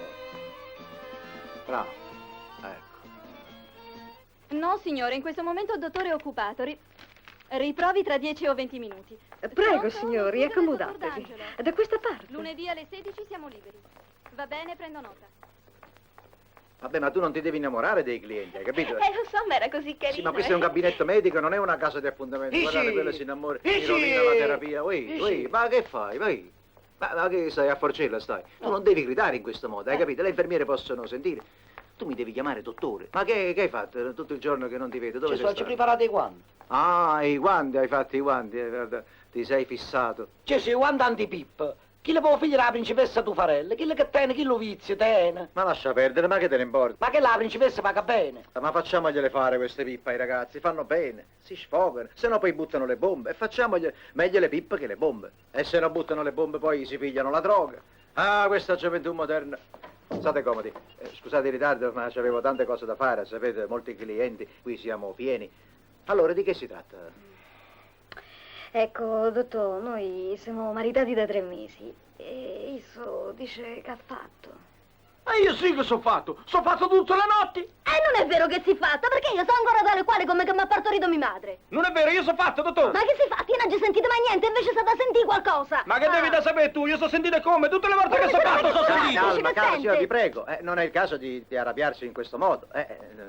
Bravo. Ecco. No, signore, in questo momento il dottore è occupato. Riprovi tra 10 o 20 minuti. Prego, Pronto? signori, Scusi, accomodatevi. dottor D'Angelo. Da questa parte. Lunedì alle 16 siamo liberi. Va bene, prendo nota. Vabbè, ma tu non ti devi innamorare dei clienti, hai capito? Lo so, ma era così carino. Sì, ma questo è un gabinetto medico, non è una casa di appuntamento. Guardate, quello si innamora, si rovina la terapia. Ui, ma che fai? Vai. Ma che stai a Forcella, stai? Tu non devi gridare in questo modo, hai capito? Le infermiere possono sentire. Tu mi devi chiamare dottore. Ma che hai fatto tutto il giorno che non ti vedo? Dove Ci sei sono stato? preparati i guanti. Ah, i guanti, hai fatto i guanti, guarda, ti sei fissato. Ci sono i guanti antipip. Chi le può figlia la principessa Tufarella? Chi le che tiene, chi lo vizia, tiene. Ma lascia perdere, ma che te ne importa? Ma che la principessa paga bene? Ma facciamogliele fare queste pippe ai ragazzi, fanno bene, si sfogano, se no poi buttano le bombe e facciamogli meglio le pippe che le bombe. E se no buttano le bombe poi si pigliano la droga. Ah, questa gioventù moderna. State comodi, scusate il ritardo, ma avevo tante cose da fare, sapete, molti clienti, qui siamo pieni. Allora, di che si tratta? Ecco, dottor, noi siamo maritati da 3 mesi e Isso dice che ha fatto. Ma io sì che so fatto tutte le notti. Non è vero che si fatta, perché io sono ancora tale quale come che mi ha partorito mia madre. Non è vero, io so fatto, dottore. Ma che si fa? Io non ci sentito mai niente, invece state a sentire qualcosa. Ma che devi da sapere tu? Io so sentire come? Tutte le volte che so fatto, so sentito. Calma, che calma, sente? signora, vi prego, non è il caso di arrabbiarsi in questo modo,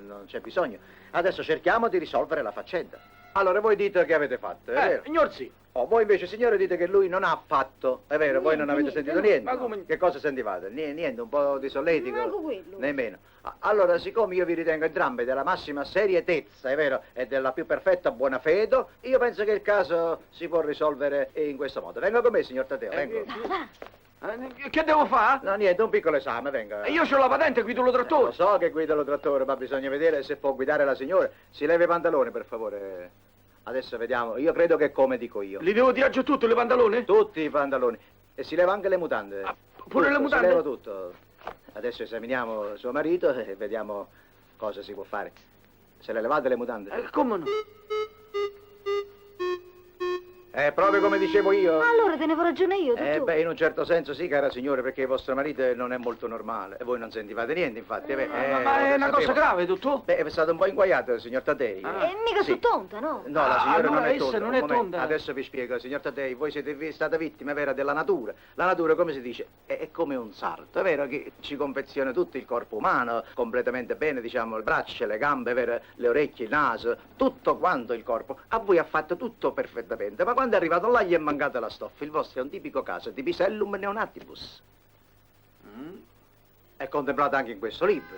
non c'è bisogno. Adesso cerchiamo di risolvere la faccenda. Allora, voi dite che avete fatto, è vero? Signor sì. Oh, voi invece, signore, dite che lui non ha fatto, è vero? Voi non avete sentito niente? Ma come? Che cosa sentivate? Niente, un po' di solletico? Manco quello. Nemmeno. Allora, siccome io vi ritengo entrambi della massima serietezza, è vero, e della più perfetta buona fede, io penso che il caso si può risolvere in questo modo. Venga con me, signor Taddeo, vengo. Che devo fare? No, niente, un piccolo esame, venga. Io c'ho la patente, guido lo Lo trattore. so che guida lo trattore, ma bisogna vedere se può guidare la signora. Si leva i pantaloni, per favore. Adesso vediamo. Io credo che è come dico io. Li devo tirare giù tutti le pantalone? Tutti i pantaloni. E si leva anche le mutande. Pure le Tutto, mutande? Si leva tutto. Adesso esaminiamo suo marito e vediamo cosa si può fare. Se le levate le mutande? Come no? È proprio come dicevo io. Allora tenevo ragione io, dottore. Beh, in un certo senso sì, cara signore, perché il vostro marito non è molto normale. E voi non sentivate niente, infatti. Ma è una cosa grave, dottore? Beh, è stato un po' inguaiato, signor Taddei. E mica Sì. su tonta, no? No, la signora non allora è essa tonda. non un è momento. tonda. Adesso vi spiego, signor Taddei, voi siete stata vittima vera della natura. La natura, come si dice, è come un sarto, è vero che ci confeziona tutto il corpo umano, completamente bene, diciamo, le braccia, le gambe, è vero, le orecchie, il naso, tutto quanto il corpo. A voi ha fatto tutto perfettamente, ma quando è arrivato là gli è mancata la stoffa. Il vostro è un tipico caso di Pisellum neonatibus. È contemplato anche in questo libro.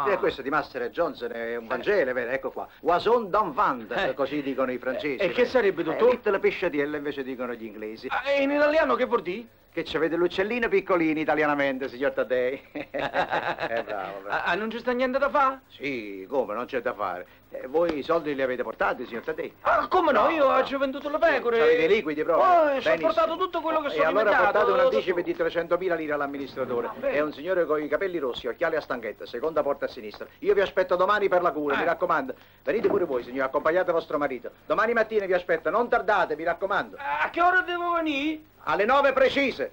E questo di Master Johnson è un Vangelo, è vero? Ecco qua. Oison d'enfant, così dicono i francesi. E che sarebbe, dottor? Little pesciatielle, invece dicono gli inglesi. E in italiano che vuol dire? Che ci avete l'uccellino piccolini italianamente, signor Taddei. Bravo. Non ci sta niente da fare? Sì, come, non c'è da fare. Voi i soldi li avete portati, signor Taddei? Come no? Io ci ho venduto le pecore. Avete i liquidi proprio? Ci ho Benissimo. portato tutto quello che sono E allora inventato, portate un anticipo dottore. di 300.000 lire all'amministratore. bene. È un signore con i capelli rossi, occhiali a stanghetta, seconda porta a sinistra. Io vi aspetto domani per la cura, mi raccomando. Venite pure voi, signore, accompagnate vostro marito. Domani mattina vi aspetto, non tardate, mi raccomando. A che ora devo venire? Alle 9 precise.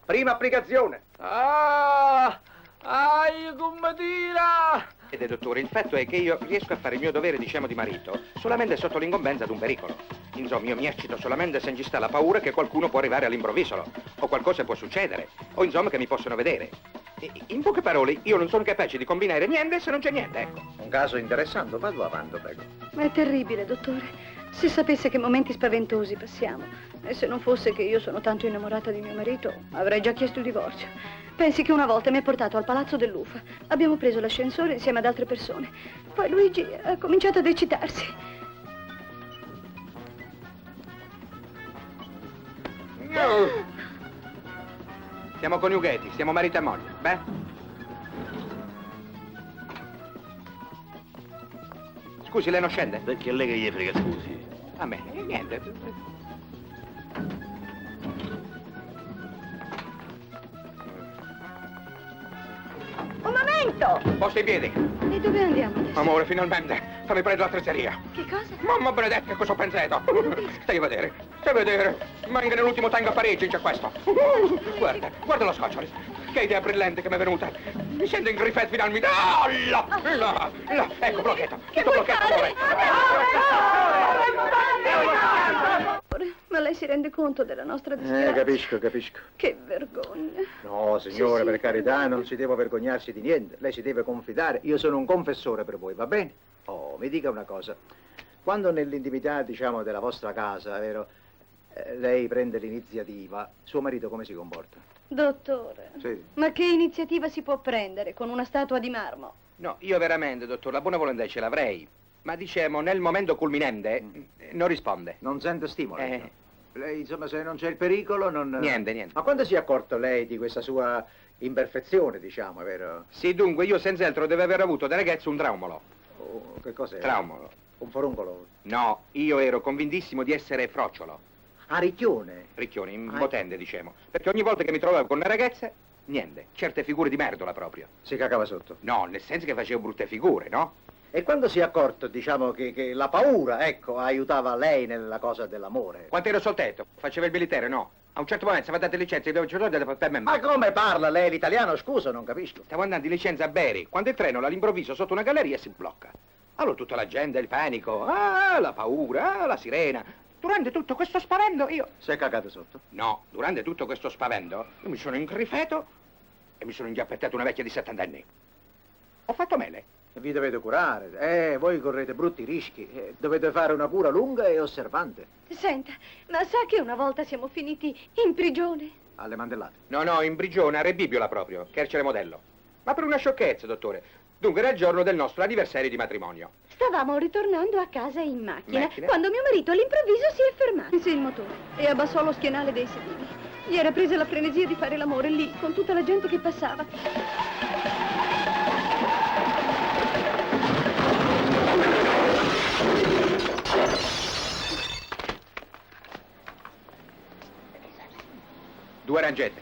Prima applicazione. Come tira! Vede, dottore, il fatto è che io riesco a fare il mio dovere, diciamo, di marito solamente sotto l'incombenza di un pericolo. Insomma, io mi eccito solamente se ci sta la paura che qualcuno può arrivare all'improvviso, o qualcosa può succedere, o insomma che mi possono vedere. In poche parole, io non sono capace di combinare niente se non c'è niente, ecco. Un caso interessante, vado avanti, prego. Ma è terribile, dottore. Se sapesse che momenti spaventosi passiamo. E se non fosse che io sono tanto innamorata di mio marito, avrei già chiesto il divorzio. Pensi che una volta mi ha portato al palazzo dell'UFA. Abbiamo preso l'ascensore insieme ad altre persone. Poi Luigi ha cominciato ad eccitarsi. Siamo coniugati, siamo marito e moglie. Beh? Scusi, lei non scende? Perché lei che gli frega, scusi? A me, niente. Un momento! Posto in piedi. E dove andiamo adesso? Amore, finalmente. Fammi prendere la tresseria. Che cosa? Mamma benedetta, cosa ho pensato? Stai a vedere, stai a vedere. Manca nell'ultimo tango a Parigi, c'è questo. Guarda, guarda lo scocciolo. Che idea brillante che mi è venuta. Mi sento in griffet finalmente. Ah, là. Ecco, blocchetto. Tutto blocchetto, amore. Ma lei si rende conto della nostra disgrazia? Capisco. Che vergogna. No, signore, Sì, per carità, non si deve vergognarsi di niente. Lei si deve confidare. Io sono un confessore per voi, va bene? Oh, mi dica una cosa. Quando nell'intimità, diciamo, della vostra casa, vero, lei prende l'iniziativa, suo marito come si comporta? Dottore, Sì. ma che iniziativa si può prendere con una statua di marmo? No, io veramente, dottor, la buona volontà ce l'avrei. Ma diciamo, nel momento culminante, non risponde. Non sente stimoli? No? Lei, insomma, se non c'è il pericolo, non... Niente. Ma quando si è accorto lei di questa sua imperfezione, diciamo, è vero? Sì, dunque, io senz'altro devo aver avuto da ragazzo un traumolo. Oh, che cos'è? Traumolo. Un foruncolo? No, io ero convintissimo di essere frocciolo. Ah, ricchione? Ricchione, imbotente, diciamo. Perché ogni volta che mi trovavo con le ragazze, niente. Certe figure di merdola proprio. Si cacava sotto? No, nel senso che facevo brutte figure, no? E quando si è accorto, diciamo, che la paura, ecco, aiutava lei nella cosa dell'amore? Quando ero soltetto, faceva il militare, no? A un certo momento, stava date licenze, dove c'ero per me. Ma come parla lei l'italiano? Scusa, non capisco. Stavo andando di licenza a Beri, quando il treno all'improvviso sotto una galleria si blocca. Allora tutta la gente, il panico, la paura, la sirena. Durante tutto questo spavento io... Si è cagato sotto? No, durante tutto questo spavento io mi sono ingrifeto e mi sono ingiappettato una vecchia di 70 anni. Ho fatto mele. Vi dovete curare, voi correte brutti rischi, dovete fare una cura lunga e osservante. Senta, ma sa che una volta siamo finiti in prigione? Alle mandellate. No, in prigione, a Rebibbiola proprio, carcere modello. Ma per una sciocchezza, dottore. Dunque era il giorno del nostro anniversario di matrimonio. Stavamo ritornando a casa in macchina, Macchina? quando mio marito all'improvviso si è fermato. Sì, il motore, e abbassò lo schienale dei sedili. Gli era presa la frenesia di fare l'amore lì, con tutta la gente che passava. Due rangette.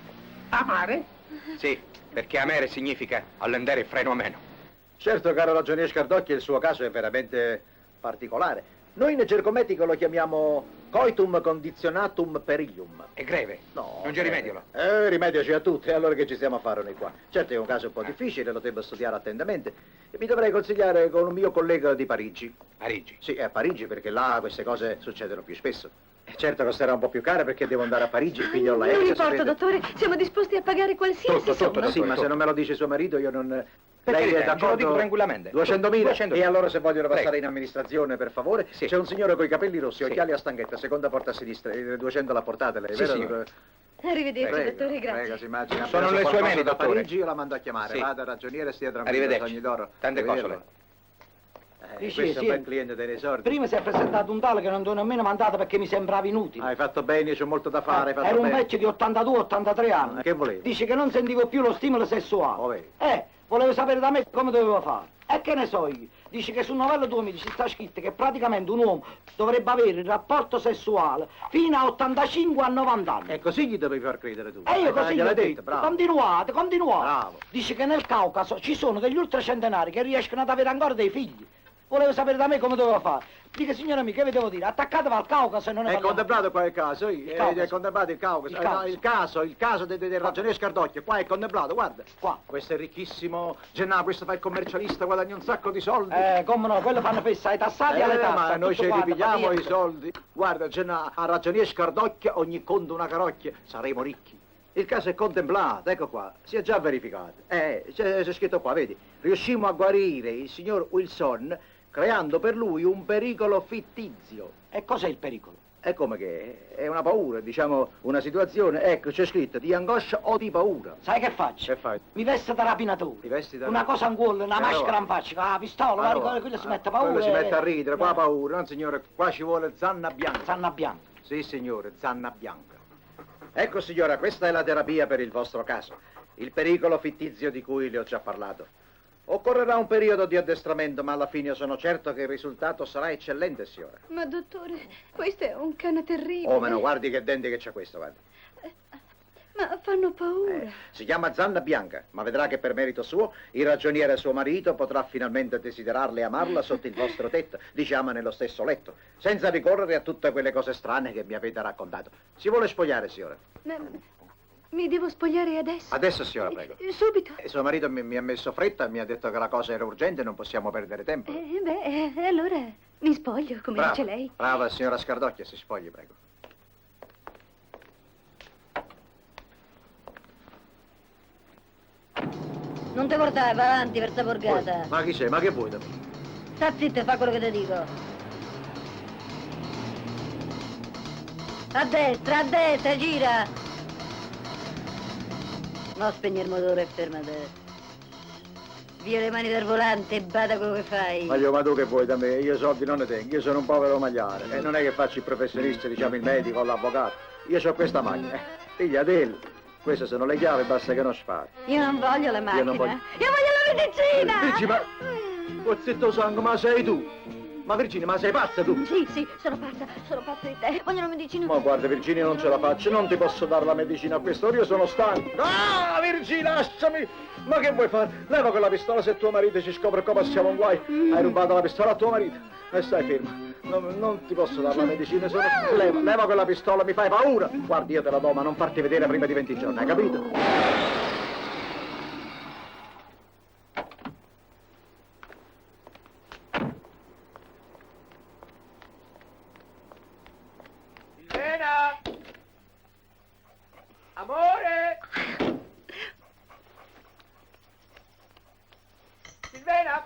Amare? Sì, perché amare significa allendere il freno a meno. Certo, caro ragionier Scardocchi, il suo caso è veramente particolare. Noi in gergo medico lo chiamiamo coitum condizionatum perillum. È greve? No. Non c'è rimedio? Rimedio c'è a tutti, allora che ci stiamo a fare noi qua? Certo è un caso un po' difficile, lo devo studiare attentamente. E mi dovrei consigliare con un mio collega di Parigi. Parigi? Sì, a Parigi, perché là queste cose succedono più spesso. Certo costerà un po' più cara perché devo andare a Parigi, figlio l'aereo. Non importa, dottore, siamo disposti a pagare qualsiasi somma. Sì, ma se non me lo dice suo marito io non... Per Lei carità, è ce lo dico d'accordo? tranquillamente. 200.000? E allora se vogliono passare Prego. in amministrazione, per favore, Sì. c'è un signore con i capelli rossi, Sì. occhiali a stanghetta, seconda porta a sinistra, 200 l'ha portata lei, Sì, vero? signore. Arrivederci, Prego, dottore, grazie. prego, si immagina. Sono Appena le sue qualcosa mani, da dottore. Parigi io la mando a chiamare, Sì. vada ragioniere, stia tranquillo, Arrivederci. sogni d'oro. Tante È vero. cose. Dici, Questo è sì. un bel cliente dei soldi. Prima si è presentato un tale che non ti ho nemmeno mandato perché mi sembrava inutile. Hai fatto bene, c'ho molto da fare, hai fatto Era un bene. vecchio di 82-83 anni. Che volevi? Dice che non sentivo più lo stimolo sessuale. Volevo sapere da me come dovevo fare. E che ne so io? Dice che sul novello 2000 ci sta scritto che praticamente un uomo dovrebbe avere il rapporto sessuale fino a 85 a 90 anni. E così gli dovevi far credere tu. E io così gli gliel'hai ho detto, detto, bravo. continuate. Bravo. Dice che nel Caucaso ci sono degli ultracentenari che riescono ad avere ancora dei figli. Volevo sapere da me come dovevo fare. Dica, signora mia, che vi devo dire? Attaccatevi al Caucaso e non ne È parliamo. contemplato qua il caso, Caucaso. è contemplato il Caucaso. Il Caucaso. Il caso del ragionier Scardocchio, qua è contemplato, guarda. Qua. Questo è ricchissimo, Gennaro, questo fa il commercialista, guadagna un sacco di soldi. Come no, quello fanno fessa ai tassati e alle tasse. Ma noi tutto ci quanto, ripigliamo fa i niente. soldi. Guarda, Gennaro, a ragionier Scardocchio ogni conto una carocchia, saremo ricchi. Il caso è contemplato, ecco qua, si è già verificato. C'è scritto qua, vedi. Riuscimmo a guarire il signor Wilson creando per lui un pericolo fittizio. E cos'è il pericolo? È come che è una paura, diciamo, una situazione, ecco, c'è scritto di angoscia o di paura. Sai che faccio? Che fai? Mi veste da rapinatore. Ti vesti da Una cosa in cuore, una maschera in faccia, con la pistola, guarda, quello si mette paura. Quello si mette a ridere, qua paura. No, signore, qua ci vuole zanna bianca. Zanna bianca. Sì, signore, zanna bianca. Ecco, signora, questa è la terapia per il vostro caso. Il pericolo fittizio di cui le ho già parlato. Occorrerà un periodo di addestramento, ma alla fine sono certo che il risultato sarà eccellente, signora. Ma dottore, questo è un cane terribile. Oh, ma no, guardi che denti che c'ha questo, guardi. Ma fanno paura. Si chiama Zanna Bianca, ma vedrà che per merito suo il ragioniere suo marito potrà finalmente desiderarla e amarla sotto il vostro tetto, diciamo nello stesso letto, senza ricorrere a tutte quelle cose strane che mi avete raccontato. Si vuole spogliare, signora? Ma mi devo spogliare adesso? Adesso, signora, prego. Subito? Suo marito mi ha messo fretta, mi ha detto che la cosa era urgente, non possiamo perdere tempo. Allora mi spoglio, come Brava, dice lei. brava, signora Scardocchia, si spogli, prego. Non ti portare, va avanti per sta borgata. Ma chi sei? Ma che vuoi da me? Sta zitto e fa quello che ti dico. A destra, gira. No, spegni il motore e fermate. Via le mani dal volante e bada quello che fai. Ma tu che vuoi da me? Io soldi non ne tengo, io sono un povero magliare. E non è che faccio il professionista, diciamo il medico o l'avvocato. Io ho questa macchina. Figlia del, queste sono le chiavi, basta che non spari. Io non voglio la macchina. non voglio- Io voglio la medicina! Dici, ma... Pozzetto sangue, ma sei tu? Ma Virginia, ma sei pazza tu? Sì, sono pazza di te. Voglio la medicina. Ma guarda Virginia, non ce la faccio, non ti posso dare la medicina a quest'ora, io sono stanco. Ah, Virginia, lasciami! Ma che vuoi fare? Leva quella pistola se tuo marito ci scopre come siamo in guai. Hai rubato la pistola a tuo marito. E stai ferma. Non ti posso dare la medicina, sono... Leva quella pistola, mi fai paura. Guardi, io te la do, ma non farti vedere prima di 20 giorni, hai capito? Silvena! Amore! Silvena!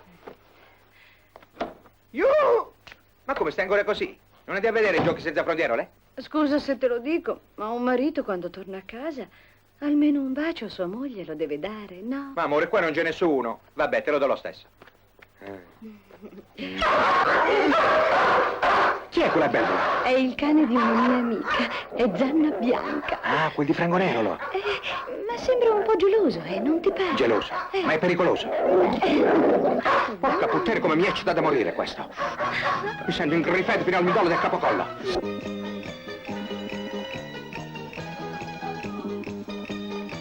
Ma come, stai ancora così? Non andiamo a vedere i giochi senza frondierole? Scusa se te lo dico, ma un marito quando torna a casa almeno un bacio a sua moglie lo deve dare, no? Ma amore, qua non c'è nessuno. Vabbè, te lo do lo stesso. Chi è quella bella? È il cane di una mia amica, è Zanna Bianca. Ah, quel di Frangonello. Ma sembra un po' geloso, non ti pare? Geloso, ma è pericoloso. Porca puttana, come mi eccita da morire questo. Mi sento ingriffato fino al midollo del capocollo.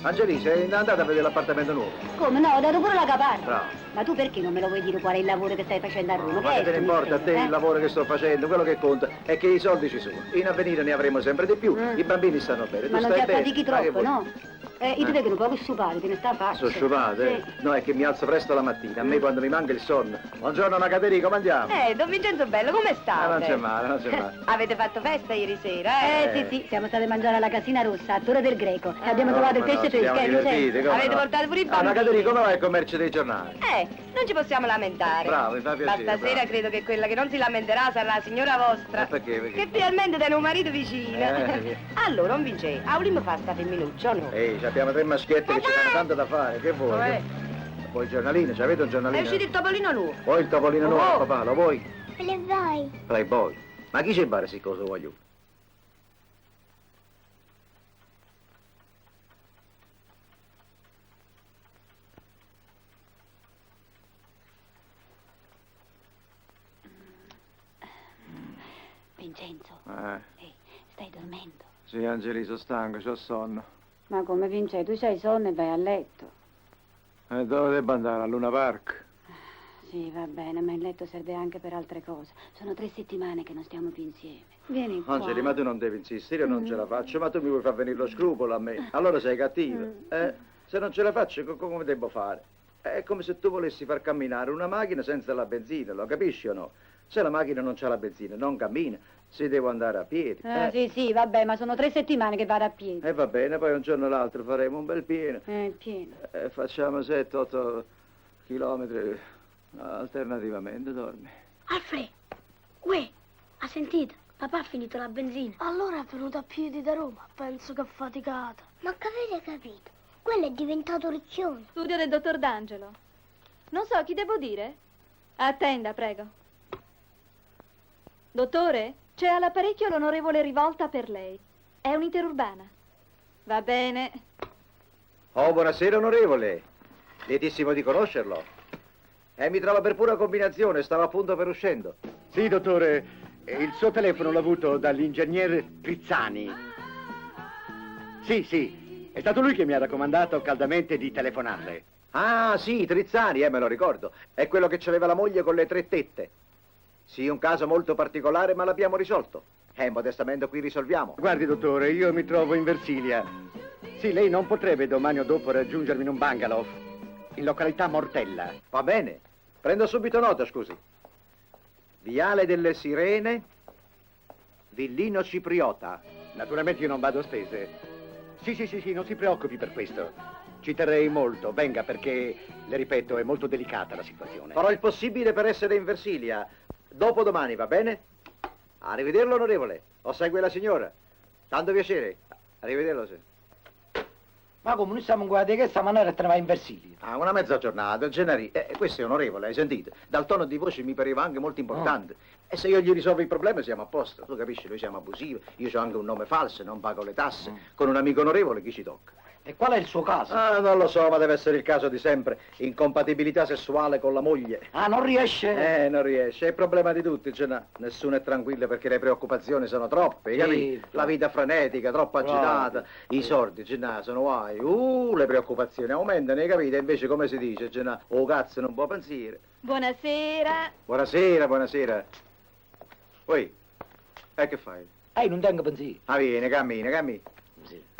Angeli, sei andata a vedere l'appartamento nuovo? Come no, ho dato pure la caparra. Bravo. Ma tu perché non me lo vuoi dire qual è il lavoro che stai facendo a Roma? Ma che te ne importa a te il lavoro che sto facendo? Quello che conta è che i soldi ci sono. In avvenire ne avremo sempre di più. I bambini stanno bene. Ma tu non stai ti bene. affatichi Ma che troppo, vuoi? no? Io ti vedo un po' sciupati, te ne sta facile. Sono sciupate? Sì. No, è che mi alzo presto la mattina. A me quando mi manca il sonno. Buongiorno, Nacateri, come andiamo? Don Vincenzo Bello, come state? Non c'è male, non c'è male. Avete fatto festa ieri sera, Sì, siamo stati a mangiare alla Casina Rossa, a Torre del Greco. E abbiamo trovato il pesce fresco, Siamo divertiti, come Avete no? portato pure i Ah, bambini. Nacateri, come va il commercio dei giornali? Non ci possiamo lamentare. Bravo, mi fa Ma piacere. stasera bravo. credo che quella che non si lamenterà sarà la signora vostra. Ma perché? Perché? Che finalmente tiene un marito vicino. Via. Allora, non vince, a Ulim fa sta femminuccia, o no? Ehi, abbiamo tre maschietti che ci danno tanto da fare. Che vuoi? Dov'è? Vuoi il giornalino? Ci avete un È giornalino? uscito il topolino nuovo. Vuoi il topolino nuovo, papà? Lo vuoi? Le vuoi? Playboy. Ma chi c'è pare si cosa voglio? Vincenzo, stai dormendo? Sì, Angeli, sono stanco, c'ho sonno. Ma come Vincenzo, tu c'hai sonno e vai a letto. E dove devo andare? A Luna Park? Sì, va bene, ma il letto serve anche per altre cose. Sono 3 settimane che non stiamo più insieme. Vieni qua. Angeli, ma tu non devi insistere, io non ce la faccio, ma tu mi vuoi far venire lo scrupolo a me. Allora sei cattiva. Se non ce la faccio, come devo fare? È come se tu volessi far camminare una macchina senza la benzina, lo capisci o no? Se la macchina non c'ha la benzina, non cammina, si deve andare a piedi. Sì, vabbè, ma sono 3 settimane che vado a piedi. E va bene, poi un giorno o l'altro faremo un bel pieno. Pieno. Facciamo 7-8 chilometri alternativamente, dormi. Alfred, uè, ha sentito? Papà ha finito la benzina. Allora è venuto a piedi da Roma. Penso che è faticata. Ma che avete capito? Quello è diventato riccione. Studio del dottor D'Angelo. Non so chi devo dire. Attenda, prego. Dottore, c'è all'apparecchio l'onorevole Rivolta per lei. È un'interurbana. Va bene. Oh, buonasera, onorevole. Lietissimo di conoscerlo. Mi trova per pura combinazione, stava appunto per uscendo. Sì, dottore, il suo telefono l'ho avuto dall'ingegner Trizzani. Sì, è stato lui che mi ha raccomandato caldamente di telefonarle. Ah, sì, Trizzani, me lo ricordo. È quello che aveva la moglie con le 3 tette. Sì, un caso molto particolare, ma l'abbiamo risolto. Modestamente qui risolviamo. Guardi, dottore, io mi trovo in Versilia. Sì, lei non potrebbe domani o dopo raggiungermi in un bungalow, in località Mortella. Va bene, prendo subito nota, scusi. Viale delle Sirene, Villino Cipriota. Naturalmente io non vado a spese. Sì, non si preoccupi per questo. Ci terrei molto, venga, perché, le ripeto, è molto delicata la situazione. Farò il possibile per essere in Versilia. Dopodomani, va bene? Arrivederlo, onorevole. O segue la signora. Tanto piacere. Arrivederlo, sì. Ma come noi stiamo in guardia che sta maniera e te ne vai in Versilia? Ah, una mezza giornata, Gennari. Questo è onorevole, hai sentito? Dal tono di voce mi pareva anche molto importante. E se io gli risolvo il problema siamo a posto. Tu capisci, noi siamo abusivi. Io ho anche un nome falso, non pago le tasse. Con un amico onorevole chi ci tocca? E qual è il suo caso? Ah, non lo so, ma deve essere il caso di sempre. Incompatibilità sessuale con la moglie. Ah, non riesce? Non riesce. È il problema di tutti, Gennà. Nessuno è tranquillo perché le preoccupazioni sono troppe, Sì, capito? La vita frenetica, troppo agitata. I soldi, Gennà, sono guai. Le preoccupazioni aumentano, hai capito? E invece, come si dice, Gennà, oh cazzo, non può pensare. Buonasera. Buonasera. Poi, che fai? Non tengo pensiero. Ah, vieni, cammina. Sì.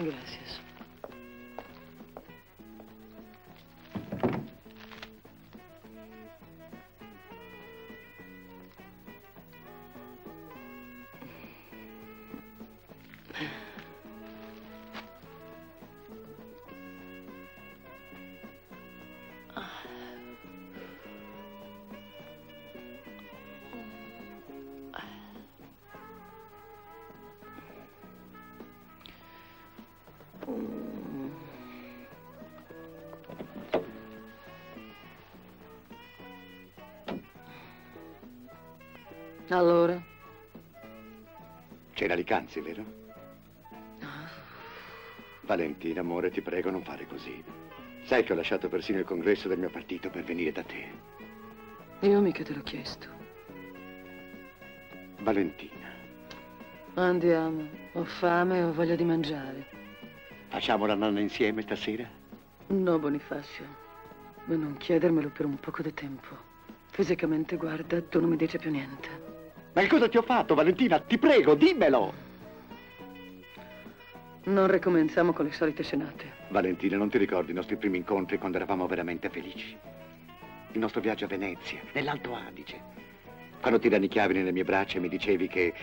Gracias. Allora? C'era Licanzi, vero? Valentina, amore, ti prego, non fare così. Sai che ho lasciato persino il congresso del mio partito per venire da te. Io mica te l'ho chiesto. Valentina, Andiamo. Ho fame e ho voglia di mangiare. facciamo la nanna insieme stasera? No, Bonifacio. Ma non chiedermelo per un poco di tempo. Fisicamente, guarda, tu non mi dici più niente. Ma che cosa ti ho fatto, Valentina? Ti prego, dimmelo! Non ricominciamo con le solite scenate. Valentina, non ti ricordi i nostri primi incontri quando eravamo veramente felici? Il nostro viaggio a Venezia, nell'Alto Adige. Quando ti rannicchiavi nelle mie braccia e mi dicevi che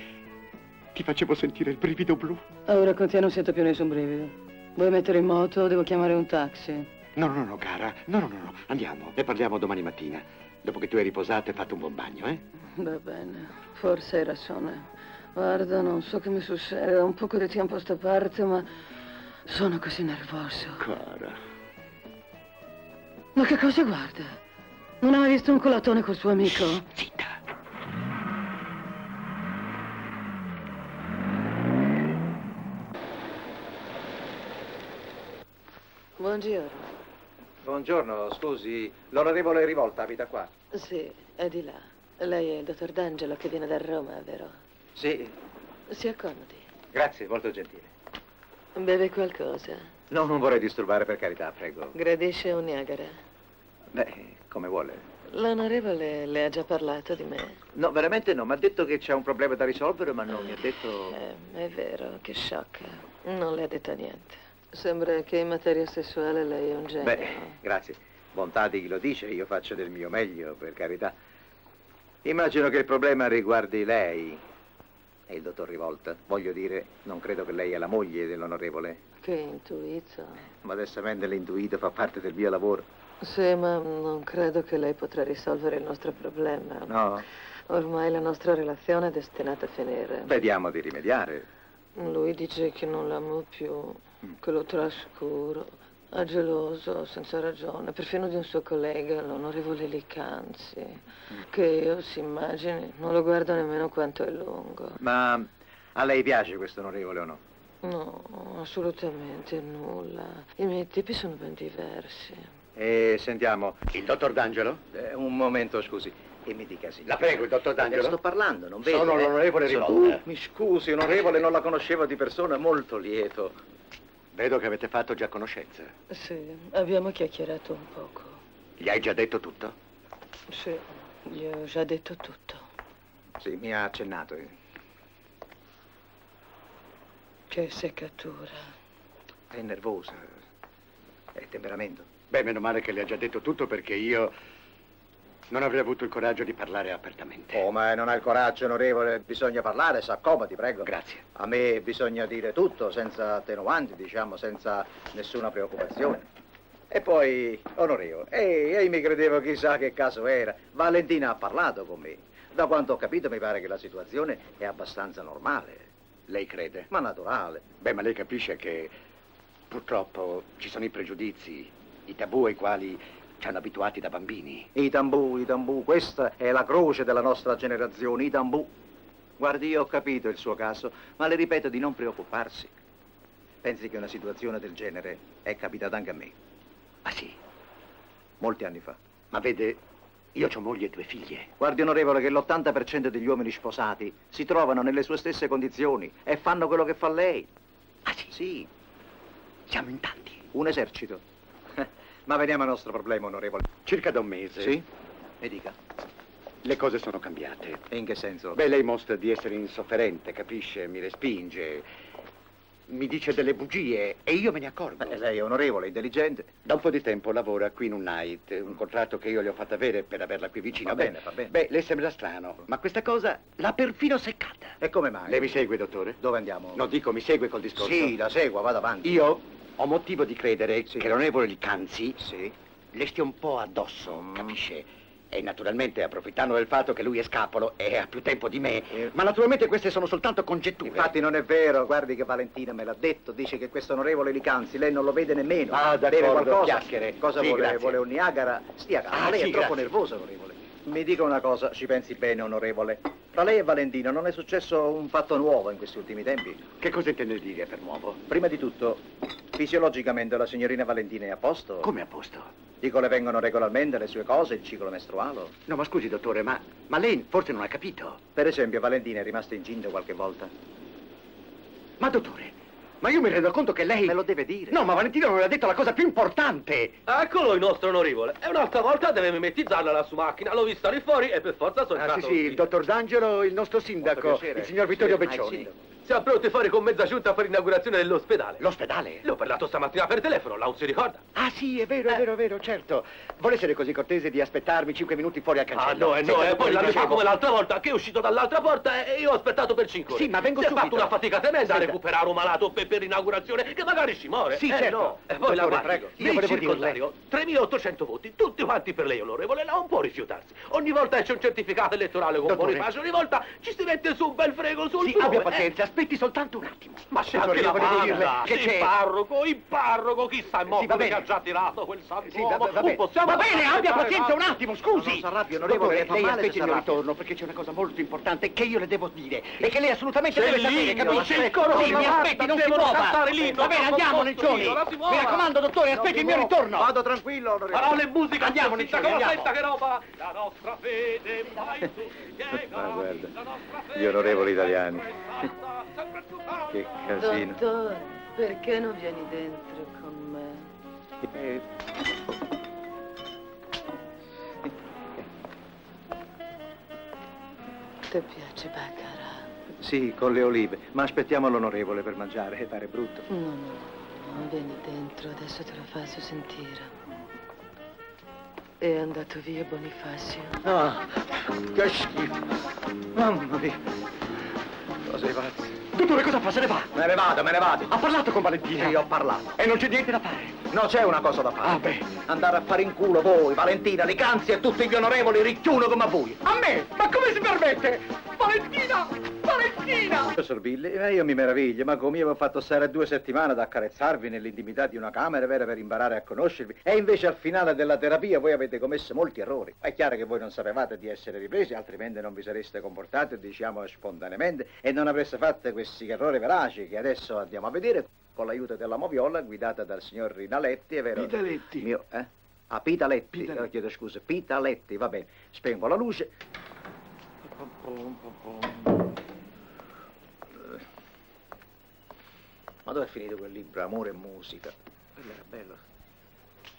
ti facevo sentire il brivido blu. Ora con te non sento più nessun brivido. Vuoi mettere in moto o devo chiamare un taxi? No, cara. No. Andiamo, ne parliamo domani mattina. Dopo che tu hai riposato e fatto un buon bagno, eh? Va bene, forse hai ragione. Guarda, non so che mi succede, da un poco di tempo a sta parte, ma sono così nervoso. Cara. Ma che cosa guarda? Non hai mai visto un colatone col suo amico? Zitta. Buongiorno. Buongiorno, scusi, l'onorevole Rivolta abita qua? Sì, è di là. Lei è il dottor D'Angelo che viene da Roma, vero? Sì, Si accomodi. grazie, molto gentile. Beve qualcosa? No, non vorrei disturbare, per carità, prego. Gradisce un Niagara? Beh, come vuole. L'onorevole le ha già parlato di me? No, veramente no, mi ha detto che c'è un problema da risolvere, ma non mi ha detto... È vero, che sciocca. Non le ha detto niente. Sembra che in materia sessuale lei è un genio. Beh, grazie. Bontà di chi lo dice, io faccio del mio meglio, per carità. Immagino che il problema riguardi lei e il dottor Rivolta. Voglio dire, non credo che lei è la moglie dell'onorevole. Che intuito. Modestamente l'intuito fa parte del mio lavoro. Sì, ma non credo che lei potrà risolvere il nostro problema. No? Ormai la nostra relazione è destinata a finire. Vediamo di rimediare. Lui dice che non l'amo più, che lo trascuro. È geloso, senza ragione, perfino di un suo collega, l'onorevole Licanzi, che io, si immagini, non lo guardo nemmeno quanto è lungo. Ma a lei piace questo onorevole o no? No, assolutamente nulla. I miei tipi sono ben diversi. E sentiamo. Il dottor D'Angelo? Un momento, scusi. E mi dica sì. La prego, il dottor D'Angelo. Sto parlando, non vede? Sono l'onorevole Rivolta. Mi scusi, onorevole, non la conoscevo di persona, molto lieto. Vedo che avete fatto già conoscenza. Sì, abbiamo chiacchierato un poco. Gli hai già detto tutto? Sì, gli ho già detto tutto. Sì, mi ha accennato. Che seccatura. È nervosa. È temperamento. Beh, meno male che le ha già detto tutto perché io non avrei avuto il coraggio di parlare apertamente. Oh, ma non ha il coraggio, onorevole. Bisogna parlare, s'accomodi, prego. Grazie. A me bisogna dire tutto, senza attenuanti, diciamo, senza nessuna preoccupazione. E poi, onorevole, io mi credevo chissà che caso era. Valentina ha parlato con me. Da quanto ho capito mi pare che la situazione è abbastanza normale. Lei crede? Ma naturale. Beh, ma lei capisce che purtroppo ci sono i pregiudizi, i tabù ai quali ci hanno abituati da bambini. I tambù, questa è la croce della nostra generazione, i tambù. Guardi, io ho capito il suo caso, ma le ripeto di non preoccuparsi. Pensi che una situazione del genere è capitata anche a me. Ah sì? Molti anni fa. Ma vede, io ho moglie e 2 figlie. Guardi, onorevole, che l'80% degli uomini sposati si trovano nelle sue stesse condizioni e fanno quello che fa lei. Ah sì? Sì. Siamo in tanti. Un esercito. Ma veniamo al nostro problema, onorevole. Circa da un mese. Sì? E dica. Le cose sono cambiate. E in che senso? Beh, lei mostra di essere insofferente, capisce? Mi respinge, mi dice delle bugie e io me ne accorgo. Beh, lei è onorevole, intelligente. Da un po' di tempo lavora qui in un night, un contratto che io le ho fatto avere per averla qui vicino. Va bene, va bene. Beh, le sembra strano, ma questa cosa l'ha perfino seccata. E come mai? Lei mi segue, dottore? Dove andiamo? No, dico, mi segue col discorso. Sì, la seguo, vado avanti. Io ho motivo di credere Sì. che l'onorevole Licanzi Sì. le stia un po' addosso, capisce? E naturalmente approfittando del fatto che lui è scapolo e ha più tempo di me, ma naturalmente queste sono soltanto congetture. Infatti non è vero, guardi che Valentina me l'ha detto, dice che questo onorevole Licanzi lei non lo vede nemmeno. Ah, Beve d'accordo, qualcosa? chiacchiere. Cosa Sì, vuole? grazie. Vuole un Niagara? Stia calmo, lei sì, è troppo grazie. nervoso, onorevole. Mi dica una cosa, ci pensi bene, onorevole. Tra lei e Valentina non è successo un fatto nuovo in questi ultimi tempi? Che cosa intende dire per nuovo? Prima di tutto, fisiologicamente la signorina Valentina è a posto? Come a posto? Dico, le vengono regolarmente le sue cose, il ciclo mestruale? No, ma scusi, dottore, ma lei forse non ha capito. Per esempio, Valentina è rimasta incinta qualche volta? Ma dottore, ma io mi rendo conto che lei... Me lo deve dire. No, ma Valentina non le ha detto la cosa più importante. Eccolo il nostro onorevole. E un'altra volta deve mimetizzarla la sua macchina. L'ho vista lì fuori e per forza sono Ah, sì, entrato. sì, il dottor D'Angelo, il nostro sindaco, Molto piacere. il signor Vittorio Sì, il Beccioni. sindaco. Siamo pronti fuori con mezza giunta per l'inaugurazione dell'ospedale. L'ospedale? Le ho parlato stamattina per telefono, la si ricorda? Ah, sì, è vero, certo. Vuole essere così cortese di aspettarmi 5 minuti fuori al cancello? Ah, no, Senza poi la dicevo. fa come l'altra volta, che è uscito dall'altra porta e io ho aspettato per 5 ore. Sì, ma vengo Si subito. è fatto una fatica tremenda a Senta. recuperare un malato per l'inaugurazione, che magari ci muore. Sì, certo. No. E poi la Dottore, guardi, prego. Io nel volevo circondario, 3.800 voti, tutti quanti per lei, onorevole, non può rifiutarsi. Ogni volta c'è un certificato elettorale con Dottore. Bonifacio, ogni volta ci si mette su un bel frego sul Sì, suo. abbia pazienza, aspetti soltanto un attimo. Ma c'è Allora, anche la io volevo dirle banda, che c'è... il parroco, chissà il Sì, va morto bene. che ha già tirato quel Sì, sant'uomo. va bene. possiamo Va bene, abbia aspettare pazienza un tanto. attimo, scusi. Non s'arrabbi, onorevole, Dottore, fa lei male se aspetti il mio s'arrabbia. ritorno, perché c'è una cosa molto importante che io le devo dire e che lei assolutamente C'è deve sapere, l'inno, capisce? c'è il coro, Sì, mi guarda, aspetti, non si devono muova. cantare l'inno, Va bene, non andiamo, posso Nencioni. io, non si Mi muova. raccomando, dottore, aspetti il mio ritorno. Vado tranquillo, onorevole. Parole e musica, Andiamo, senta Nencioni, cosa, andiamo. senta che roba. La nostra fede mai sospiega. Ma guarda, La nostra fede gli onorevoli italiani. sempre più Che casino. Dottore, perché non vieni dentro con me? Eh, Ti piace baccarà? Sì, con le olive, ma aspettiamo l'onorevole per mangiare, pare brutto. No, vieni dentro, adesso te lo faccio sentire. È andato via Bonifacio. Ah, che schifo. Mamma mia. Cosa fate? Dottore, cosa fa? Se ne va? Me ne vado. Ha parlato con Valentina? Sì, ho parlato. E non c'è niente da fare. No, c'è una cosa da fare. Ah, beh. Andare a fare in culo voi, Valentina, Licanzi e tutti gli onorevoli ricchiuno come voi. A me? Ma come si permette? Valentina! Valentina! Professor Billy, io mi meraviglio, ma come io vi ho fatto stare 2 settimane ad accarezzarvi nell'intimità di una camera vera per imparare a conoscervi e invece al finale della terapia voi avete commesso molti errori. È chiaro che voi non sapevate di essere ripresi, altrimenti non vi sareste comportati, diciamo, spontaneamente e non avreste fatto questi errori veraci che adesso andiamo a vedere con l'aiuto della moviola guidata dal signor Rinaletti, è vero? Pitaletti. Mio, Ah, Pitaletti, Pitaletti. chiedo scusa, Pitaletti, va bene. Spengo la luce. Ma dove è finito quel libro, Amore e musica? Quello era bello.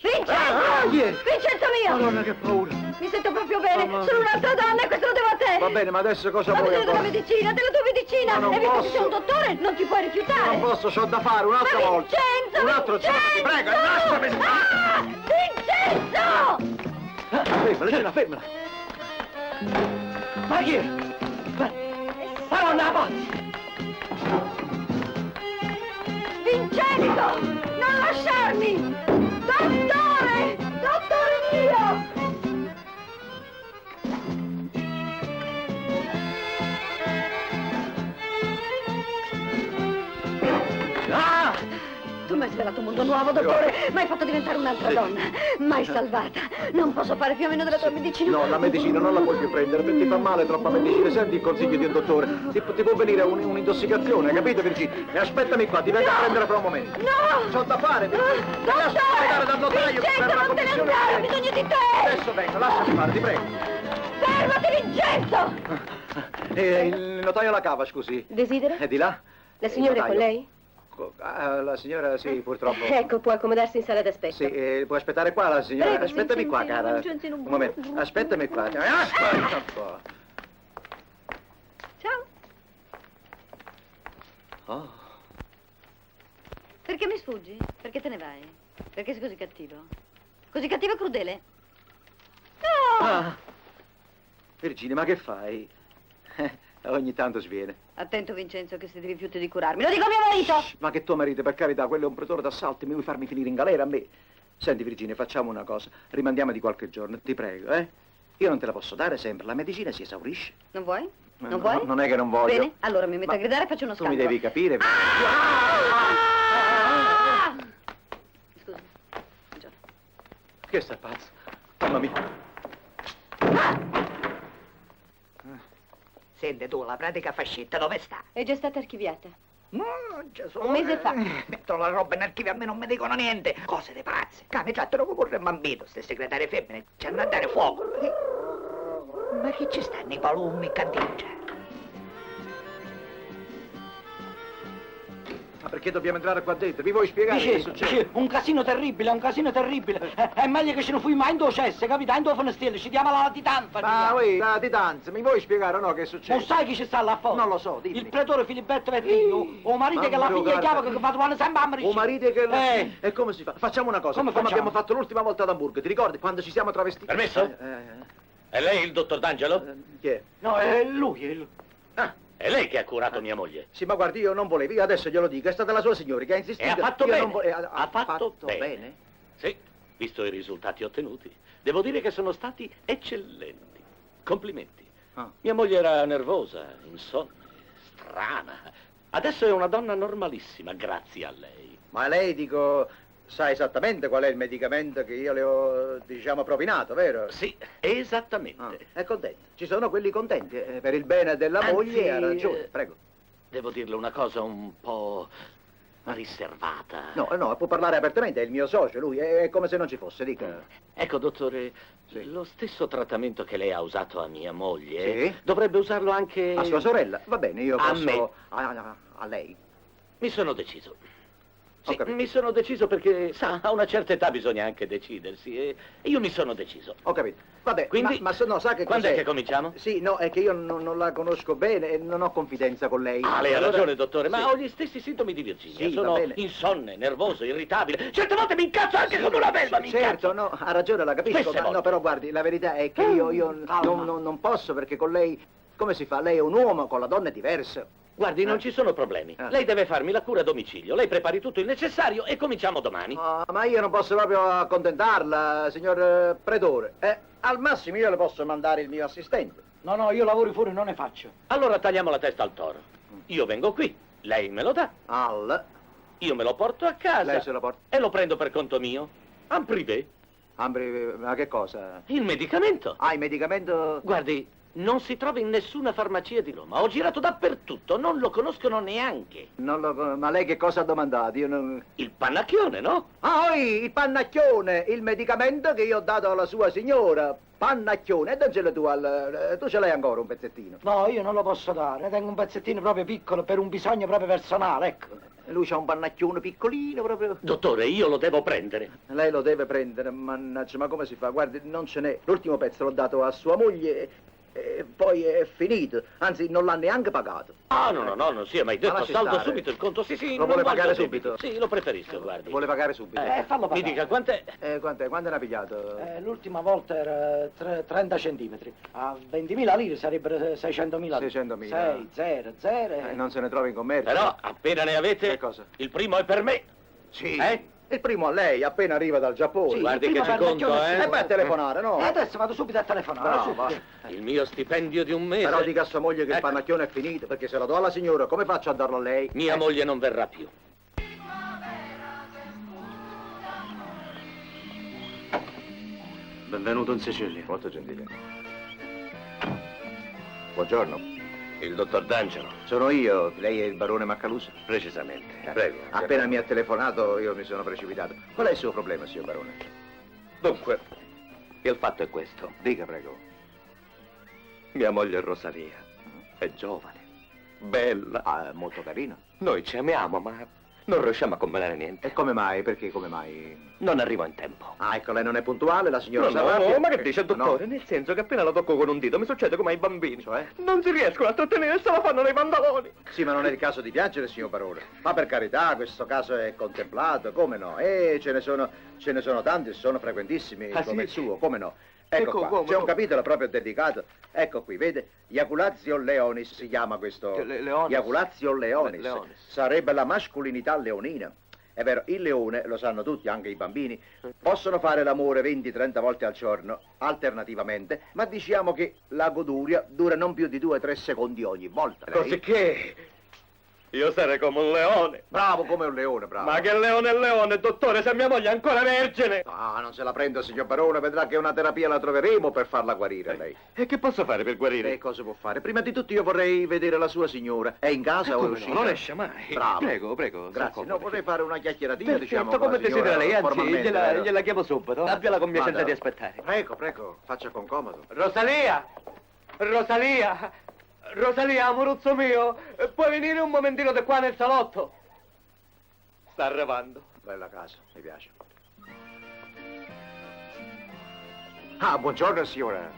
Vincenzo! Chi è? Vincenzo mio! Madonna, che paura! Mi sento proprio bene, sono un'altra donna e questo lo devo a te! Va bene, ma adesso cosa Ma vuoi bisogno della ancora? medicina, della tua medicina! Ma non E visto che posso. sei un dottore, non ti puoi rifiutare! Non posso, c'ho da fare un'altra Ma volta! Vincenzo! Un altro giorno, ti prego, lasciami! Ah! Vincenzo! Fermala, fermala! Ma chi è? Madonna, pazzi! Vincenzo! Non lasciarmi! Dottore! Dottore mio! Ah! Tu mi hai svelato un mondo nuovo, dottore! Mi hai fatto diventare un'altra donna! Mai salvata! Non posso fare più a meno della tua medicina! No, la medicina non la puoi più prendere, perché ti fa male troppa medicina. Senti il consiglio di un dottore. Ti può venire un'intossicazione, capito, Virginia? E aspettami qua, ti vengo a prendere fra un momento. No! C'ho da fare, Virginia. Ti lascio spiegare dal notaio Vincenzo, per la non te ne commissione. andare! Ho bisogno di te! Adesso vengo, lasciami fare, ti prego. Fermati, Vincenzo! Il notaio la cava, scusi. Desidera? È di là? La signora è notaio. con lei? La signora, sì, purtroppo. Ecco, può accomodarsi in sala d'aspetto. Sì, può aspettare qua la signora? Prego, Aspettami qua, Vincenzino, cara. Vincenzino, Un momento, aspettami qua. Aspetta un po'. Ciao! Oh. Perché mi sfuggi? Perché te ne vai? Perché sei così cattivo? Così cattivo e crudele? No! Ah. Virginia, ma che fai? Ogni tanto sviene. Attento, Vincenzo, che se ti rifiuti di curarmi. Lo dico a mio marito! Ma che tuo marito, per carità, quello è un pretore d'assalto, mi vuoi farmi finire in galera a me? Senti, Virginia, facciamo una cosa. Rimandiamo di qualche giorno, ti prego, eh? Io non te la posso dare sempre, la medicina si esaurisce. Non vuoi? No, Non vuoi? non è che non voglio. Bene, allora mi metto Ma a gridare e faccio uno Tu mi scandalo. devi capire. Scusa. Buongiorno. Che sta pazzo? Mamma mia. Senti tu, la pratica fascetta dove sta? È già stata archiviata. No, Gesù. Un mese fa. Mettono la roba in archivio, a me non mi dicono niente. Cose di pazze. Mi trattano come un bambino, ste segretarie femmine. Ci hanno a dare fuoco. Ma che ci stanno i palumi, canticcia? Ma perché dobbiamo entrare qua dentro? Vi vuoi spiegare che succede? Dice, un casino terribile, un casino terribile. È meglio che ce ne fui mai in due cesse, capito? In due finestrelle, ci diamo la latitanza. Ma voi, la titanza, mi vuoi spiegare o no che succede? Non sai chi ci sta là fuori? Non lo so, dimmi. Il pretore Filiberto Verrino, o marito che la Mamma figlia mia, chiama che fa trovare sempre a Maricci. O marito che... Eh. E come si fa? Facciamo una cosa, Come come facciamo? abbiamo fatto l'ultima volta ad Amburgo, ti ricordi quando ci siamo travestiti? Permesso? È lei il dottor D'Angelo? Chi è? No, è lui, è lui. Ah, è lei che ha curato mia moglie. Sì, ma guardi, io non volevo, io adesso glielo dico, è stata la sua signora che ha insistito. E ha fatto Io bene. non Ha fatto bene. Sì, visto i risultati ottenuti, devo dire che sono stati eccellenti. Complimenti. Ah. Mia moglie era nervosa, insonne, strana. Adesso è una donna normalissima, grazie a lei. Ma lei, dico, sa esattamente qual è il medicamento che io le ho, diciamo, propinato, vero? Sì, esattamente. Ah, è contento. Ci sono quelli contenti. Per il bene della Anzi, moglie ha ragione. Prego. Devo dirle una cosa un po' riservata. No, no, può parlare apertamente, è il mio socio, lui, è come se non ci fosse, dica. Ecco, dottore, lo stesso trattamento che lei ha usato a mia moglie, Sì? dovrebbe usarlo anche... A sua sorella? Va bene, io A posso... me. A lei? Mi sono deciso. Ho Sì, capito. mi sono deciso perché, sa, a una certa età bisogna anche decidersi e io mi sono deciso. Ho capito. Vabbè, Quindi, no, sa che quando cos'è? è che cominciamo? Sì, no, è che io non la conosco bene e non ho confidenza con lei. Ah, lei ha Allora- ragione, dottore, ma Sì. ho gli stessi sintomi di Virginia. Sì, va Sono bene. insonne, nervoso, irritabile. Certe volte mi incazzo anche con una belva, mi Certo, incazzo. no, ha ragione, la capisco, Spesse ma no, volte. però guardi, la verità è che io non posso perché con lei, come si fa? Lei è un uomo, con la donna è diverso. Guardi, non ci sono problemi. Lei deve farmi la cura a domicilio. Lei prepari tutto il necessario e cominciamo domani. Ah, ma io non posso proprio accontentarla, signor Pretore. Al massimo io le posso mandare il mio assistente. No, no, io lavori fuori non ne faccio. Allora tagliamo la testa al toro. Io vengo qui, lei me lo dà. Io me lo porto a casa. Lei se lo porta? E lo prendo per conto mio. En privé. Ma che cosa? Il medicamento. Ah, il medicamento... Guardi, non si trova in nessuna farmacia di Roma. Ho girato dappertutto, non lo conoscono neanche. Ma lei che cosa ha domandato? Io non... Il pannacchione, no? Ah, il pannacchione, il medicamento che io ho dato alla sua signora. Pannacchione, e daccelo tu tu ce l'hai ancora un pezzettino? No, io non lo posso dare, tengo un pezzettino proprio piccolo per un bisogno proprio personale, ecco. Lui c'ha un pannacchione piccolino proprio. Dottore, io lo devo prendere. Lei lo deve prendere, mannaggia, ma come si fa? Guardi, non ce n'è. L'ultimo pezzo l'ho dato a sua moglie e poi è finito. Anzi, non l'ha neanche pagato. Ah, no, non si è mai detto. lasci Saldo stare. subito il conto. Sì, Lo non vuole voglio pagare debiti. subito? Sì, lo preferisco, guardi. Vuole pagare subito? Fallo pagare. Mi dica, quant'è? Quant'è? Quando ne ha pigliato? L'ultima volta era 30 centimetri. A 20.000 lire sarebbero 600.000 lire. 600.000. 6, 0, 0. Non se ne trova in commercio. Però, appena ne avete, Che cosa? il primo è per me. Sì. Eh? Il primo a lei, appena arriva dal Giappone. Sì, Guardi il che primo ci conto, pannacchione E vai a telefonare, no? E adesso vado subito a telefonare. Brava. subito. Il mio stipendio di un mese. Però dica a sua moglie che il Ecco. pannacchione è finito, perché se lo do alla signora, come faccio a darlo a lei? Mia moglie non verrà più. Benvenuto in Sicilia. Molto gentile. Buongiorno. Il dottor D'Angelo. Sono io, lei è il barone Maccaluso? Precisamente. Prego. Appena mi ha telefonato io mi sono precipitato. Qual è il suo problema, signor barone? Dunque, il fatto è questo. Dica, prego. Mia moglie Rosalia è giovane, bella. Ah, molto carina. Noi ci amiamo, ma non riusciamo a combinare niente. E come mai? Perché come mai? Non arrivo in tempo. Ah, ecco, lei non è puntuale, la signora No, s'arrabbia? ma che dice, dottore? No. Nel senso che appena la tocco con un dito mi succede come ai bambini. Cioè? Non si riescono a trattenere, se la fanno nei pantaloni. Sì, ma non è il caso di piangere, signor barone. Ma per carità, questo caso è contemplato, come no? Ce ne sono tanti, sono frequentissimi Ah, come sì? il suo, come no? Ecco qua, come, c'è un come? capitolo proprio dedicato. Ecco qui, vede? Iaculatio Leonis si chiama questo. Leonis? Iaculatio Leonis. Leonis. Sarebbe la mascolinità leonina. È vero, il leone, lo sanno tutti, anche i bambini, possono fare l'amore 20-30 volte al giorno, alternativamente, ma diciamo che la goduria dura non più di 2-3 secondi ogni volta. Lei- Cosicché io sarei come un leone. Bravo come un leone, bravo. Ma che leone è leone, dottore, se mia moglie è ancora vergine. Ah, non se la prenda, signor barone, vedrà che una terapia la troveremo per farla guarire lei. E che posso fare per guarire? E cosa può fare? Prima di tutto io vorrei vedere la sua signora. È in casa o è Come no, uscita? non esce mai. Bravo. Prego. Grazie. No, vorrei fare una chiacchieratina, Perfetto, diciamo, con come la signora, desidera lei, anzi, formalmente, vero? gliela chiamo subito. Abbia la compiacenza Vada. di aspettare. Prego, faccia con comodo. Rosalia! Rosalia, amoruzzo mio, puoi venire un momentino da qua nel salotto? Sta arrivando. Bella casa, mi piace. Ah, buongiorno, signora.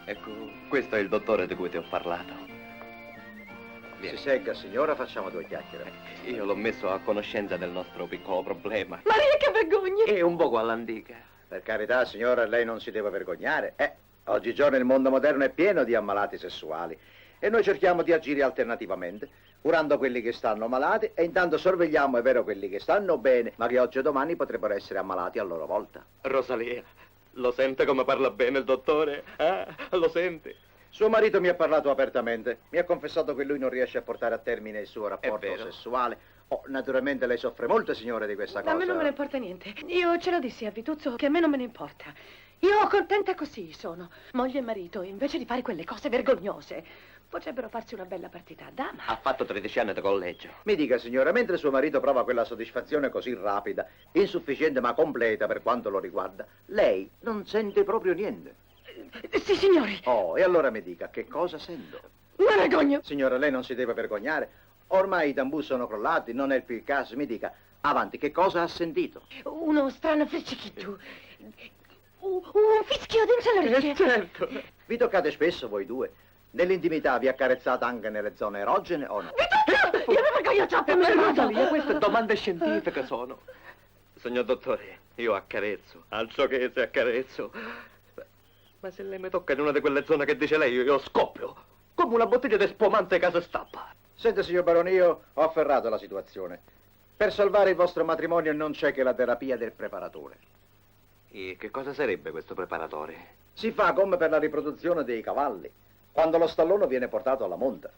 Ecco, questo è il dottore di cui ti ho parlato. Si segga, signora, facciamo due chiacchiere. Io l'ho messo a conoscenza del nostro piccolo problema. Maria, che vergogna! È un poco all'antica. Per carità, signora, lei non si deve vergognare. Oggigiorno il mondo moderno è pieno di ammalati sessuali e noi cerchiamo di agire alternativamente, curando quelli che stanno malati e intanto sorvegliamo, è vero, quelli che stanno bene, ma che oggi o domani potrebbero essere ammalati a loro volta. Rosalia, lo sente come parla bene il dottore? Lo sente? Suo marito mi ha parlato apertamente. Mi ha confessato che lui non riesce a portare a termine il suo rapporto vero. sessuale. Oh, naturalmente lei soffre molto, signore, di questa cosa. A me non me ne importa niente. Io ce lo dissi a Vituzzo che a me non me ne importa. Io contenta così sono. Moglie e marito, invece di fare quelle cose vergognose, potrebbero farsi una bella partita a dama. Ha fatto 13 anni di collegio. Mi dica, signora, mentre suo marito prova quella soddisfazione così rapida, insufficiente ma completa per quanto lo riguarda, lei non sente proprio niente. Sì, signori. Oh, e allora mi dica, che cosa sento? Me vergogno. Signora, lei non si deve vergognare. Ormai i tambù sono crollati, non è più il caso. Mi dica, avanti, che cosa ha sentito? Uno strano friccichito. Un fischio dentro l'orecchio. Certo. Vi toccate spesso voi due? Nell'intimità vi accarezzate anche nelle zone erogene o no? Vituzzo! Io mi vergogno troppo, mi vergogno. Via, queste domande scientifiche sono. Signor dottore, io accarezzo, alzo che se accarezzo. Ma se lei mi tocca in una di quelle zone che dice lei, io scoppio. Come una bottiglia di spumante casa stappa. Senta, signor Barone, io ho afferrato la situazione. Per salvare il vostro matrimonio non c'è che la terapia del preparatore. E che cosa sarebbe questo preparatore? Si fa come per la riproduzione dei cavalli. Quando lo stallone viene portato alla monta.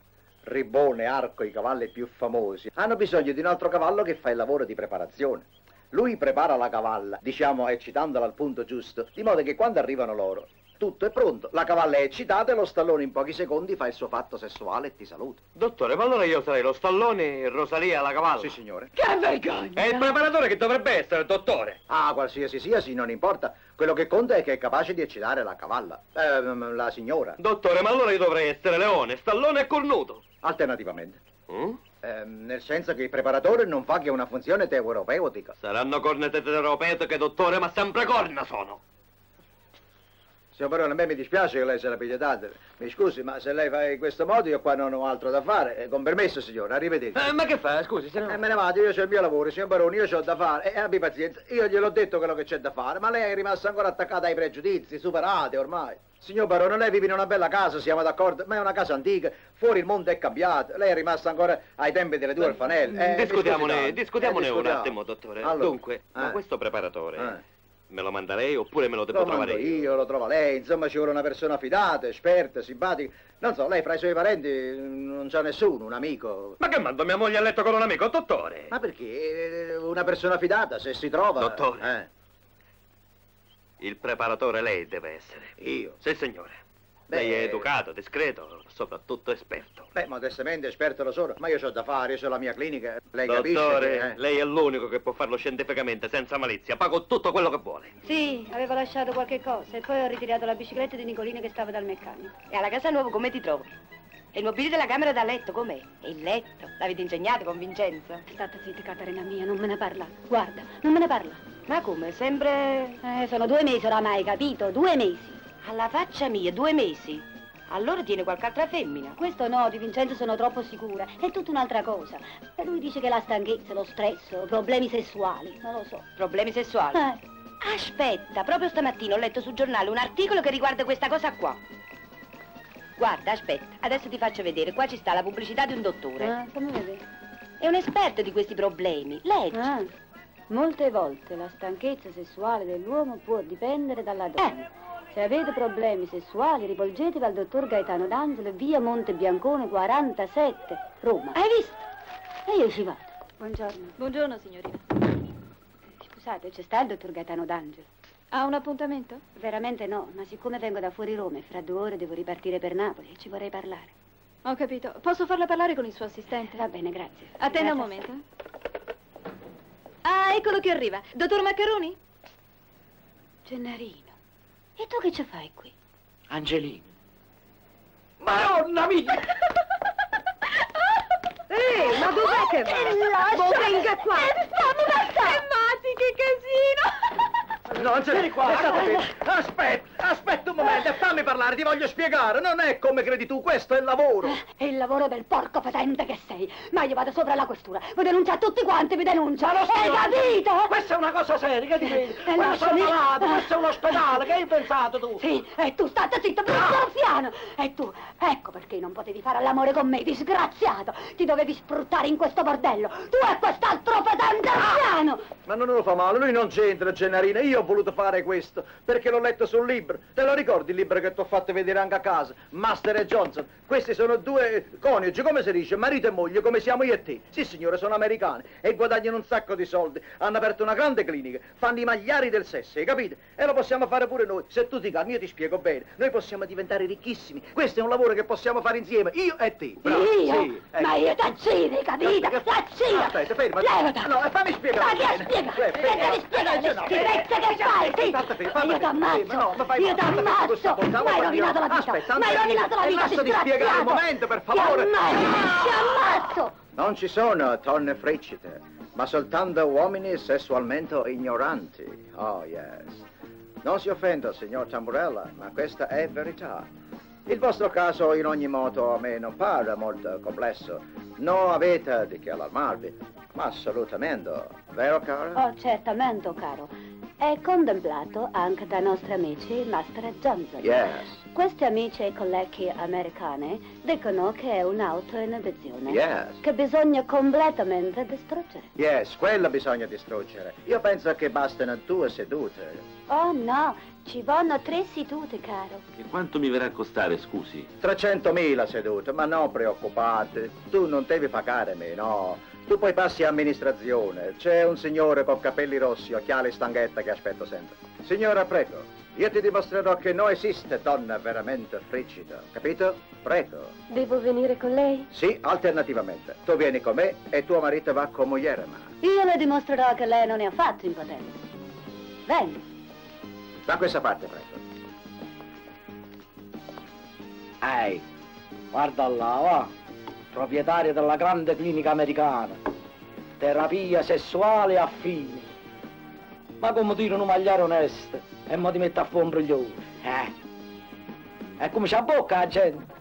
Ribone, Arco, i cavalli più famosi, hanno bisogno di un altro cavallo che fa il lavoro di preparazione. Lui prepara la cavalla, diciamo eccitandola al punto giusto, di modo che quando arrivano loro, tutto è pronto. La cavalla è eccitata e lo stallone in pochi secondi fa il suo fatto sessuale e ti saluta. Dottore, ma allora io sarei lo stallone e Rosalia la cavalla? Sì, signore. Che vergogna! È il preparatore che dovrebbe essere, dottore. Ah, qualsiasi sia, sì, non importa. Quello che conta è che è capace di eccitare la cavalla. La signora. Dottore, ma allora io dovrei essere leone, stallone e cornuto. Alternativamente. Nel senso che il preparatore non fa che una funzione terapeutica. Saranno cornete terapeutiche, dottore, ma sempre corna sono. Signor Barone, a me mi dispiace che lei se la piglia date. Mi scusi, ma se lei fa in questo modo io qua non ho altro da fare. Con permesso, signore, arrivederci. Ma che fa? Scusi, se no... Me ne vado, io c'ho il mio lavoro, signor Barone, io c'ho da fare. Abbi pazienza, io gliel'ho detto quello che c'è da fare, ma lei è rimasta ancora attaccata ai pregiudizi, superati ormai. Signor Barone, lei vive in una bella casa, siamo d'accordo, ma è una casa antica, fuori il mondo è cambiato, lei è rimasta ancora ai tempi delle due orfanelle. Discutiamone un attimo, dottore. Allora, Dunque, ma questo preparatore... Me lo manda lei oppure me lo devo trovare io? Lo trovo lei, insomma ci vuole una persona fidata, esperta, simpatica. Non so, lei fra i suoi parenti non c'ha nessuno, un amico. Ma che mando mia moglie a letto con un amico, dottore? Ma perché? Una persona fidata, se si trova... Dottore. Il preparatore lei deve essere. Io? Sì, signore. Lei è educato, discreto, soprattutto esperto. Beh, modestamente esperto lo sono, ma io c'ho da fare, io c'ho la mia clinica, lei Dottore, capisce? lei è l'unico che può farlo scientificamente, senza malizia. Pago tutto quello che vuole. Sì, avevo lasciato qualche cosa e poi ho ritirato la bicicletta di Nicolino che stava dal meccanico. E alla casa nuova come ti trovi? E il mobilio della camera da letto com'è? E il letto? L'avete insegnato con Vincenzo? State zitta, Caterina mia, non me ne parla. Guarda, non me ne parla. Ma come? Sempre... sono 2 mesi oramai, capito? 2 mesi. Alla faccia mia, 2 mesi? Allora tiene qualche altra femmina? Questo no, di Vincenzo sono troppo sicura. È tutta un'altra cosa. E lui dice che la stanchezza, lo stress, problemi sessuali, non lo so. Problemi sessuali? Aspetta, proprio stamattina ho letto sul giornale un articolo che riguarda questa cosa qua. Guarda, aspetta, adesso ti faccio vedere. Qua ci sta la pubblicità di un dottore. Fammi vedere. È un esperto di questi problemi. Leggi. Molte volte la stanchezza sessuale dell'uomo può dipendere dalla donna. Se avete problemi sessuali, rivolgetevi al dottor Gaetano D'Angelo, via Monte Biancone 47, Roma. Hai visto? E io ci vado. Buongiorno. Buongiorno, signorina. Scusate, c'è sta il dottor Gaetano D'Angelo? Ha un appuntamento? Veramente no, ma siccome vengo da fuori Roma e fra 2 ore devo ripartire per Napoli, ci vorrei parlare. Ho capito. Posso farla parlare con il suo assistente? Va bene, grazie. Attenda un momento. Ah, eccolo che arriva. Dottor Maccaroni? Gennarino. E tu che ci fai qui? Angelino. Madonna mia! Ma dov'è che va? Lascia! Venga qua! Fammi passare! Matti, che casino! No, Angelino, qua, aspetta un momento, fammi parlare, ti voglio spiegare. Non è come credi tu, questo è il lavoro. È il lavoro del porco patente che sei. Ma io vado sopra alla questura. Vi denuncio a tutti quanti, vi denuncio. Hai capito? Questa è una cosa seria, che ti vedi? Questo è lasciami. malato, questo è un ospedale, che hai pensato tu? Sì, e tu state zitto, brutto anziano. E tu, ecco perché non potevi fare l'amore con me, disgraziato. Ti dovevi spruttare in questo bordello. Tu e quest'altro patente anziano. Ma non lo fa male, lui non c'entra, Gennarina. Io ho voluto fare questo, perché l'ho letto sul libro. Te lo ricordi? ricordi il libro che ti ho fatto vedere anche a casa? Master e Johnson. Questi sono due coniugi, come si dice, marito e moglie, come siamo io e te. Sì, signore, sono americani e guadagnano un sacco di soldi. Hanno aperto una grande clinica, fanno i magliari del sesso, hai capito? E lo possiamo fare pure noi. Se tu ti calmi, io ti spiego bene. Noi possiamo diventare ricchissimi. Questo è un lavoro che possiamo fare insieme, io e te. Bravo. Io? Sì, ecco. Ma io t'azzini, capito? T'azzino! Aspetta, ferma. Levata! No, fammi spiegare. Ma che spiega? Perché mi spiega le schifezze che fai, sì? Io t'ammazzo! Io t'ammazzo! M'hai rovinato la vita! M'hai rovinato la vita, Lasciati spiegare un momento, per favore. Ti ammazzo! Non ci sono donne fricite, ma soltanto uomini sessualmente ignoranti. Oh, yes. Non si offenda, signor Tamburella, ma questa è verità. Il vostro caso, in ogni modo, a me non pare molto complesso. Non avete di che allarmarvi, ma assolutamente. Vero, caro? Oh, certamente, caro. È contemplato anche dai nostri amici Master e Johnson. Yes. Questi amici e colleghi americani dicono che è un'autoinibizione. Yes. Che bisogna completamente distruggere. Yes, quella bisogna distruggere. Io penso che bastano 2 sedute. Oh no, ci vanno 3 sedute, caro. E quanto mi verrà a costare, scusi? 300.000 sedute, ma non preoccupate. Tu non devi pagare me, no. Tu poi passi amministrazione. C'è un signore con capelli rossi, occhiali e stanghetta che aspetto sempre. Signora, prego. Io ti dimostrerò che non esiste donna veramente frigida, capito? Prego. Devo venire con lei? Sì, alternativamente. Tu vieni con me e tuo marito va con moglie, ma... Io le dimostrerò che lei non è affatto impotente. Venga. Da questa parte, prego. Ehi, guarda là, va. Proprietario della grande clinica americana. Terapia sessuale a fini. Ma come dire un magliare onesto? E mo ti mette a fombriglione. E come c'ha bocca la gente?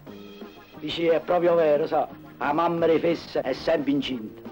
Dici, è proprio vero, sa. La mamma di fesse è sempre incinta.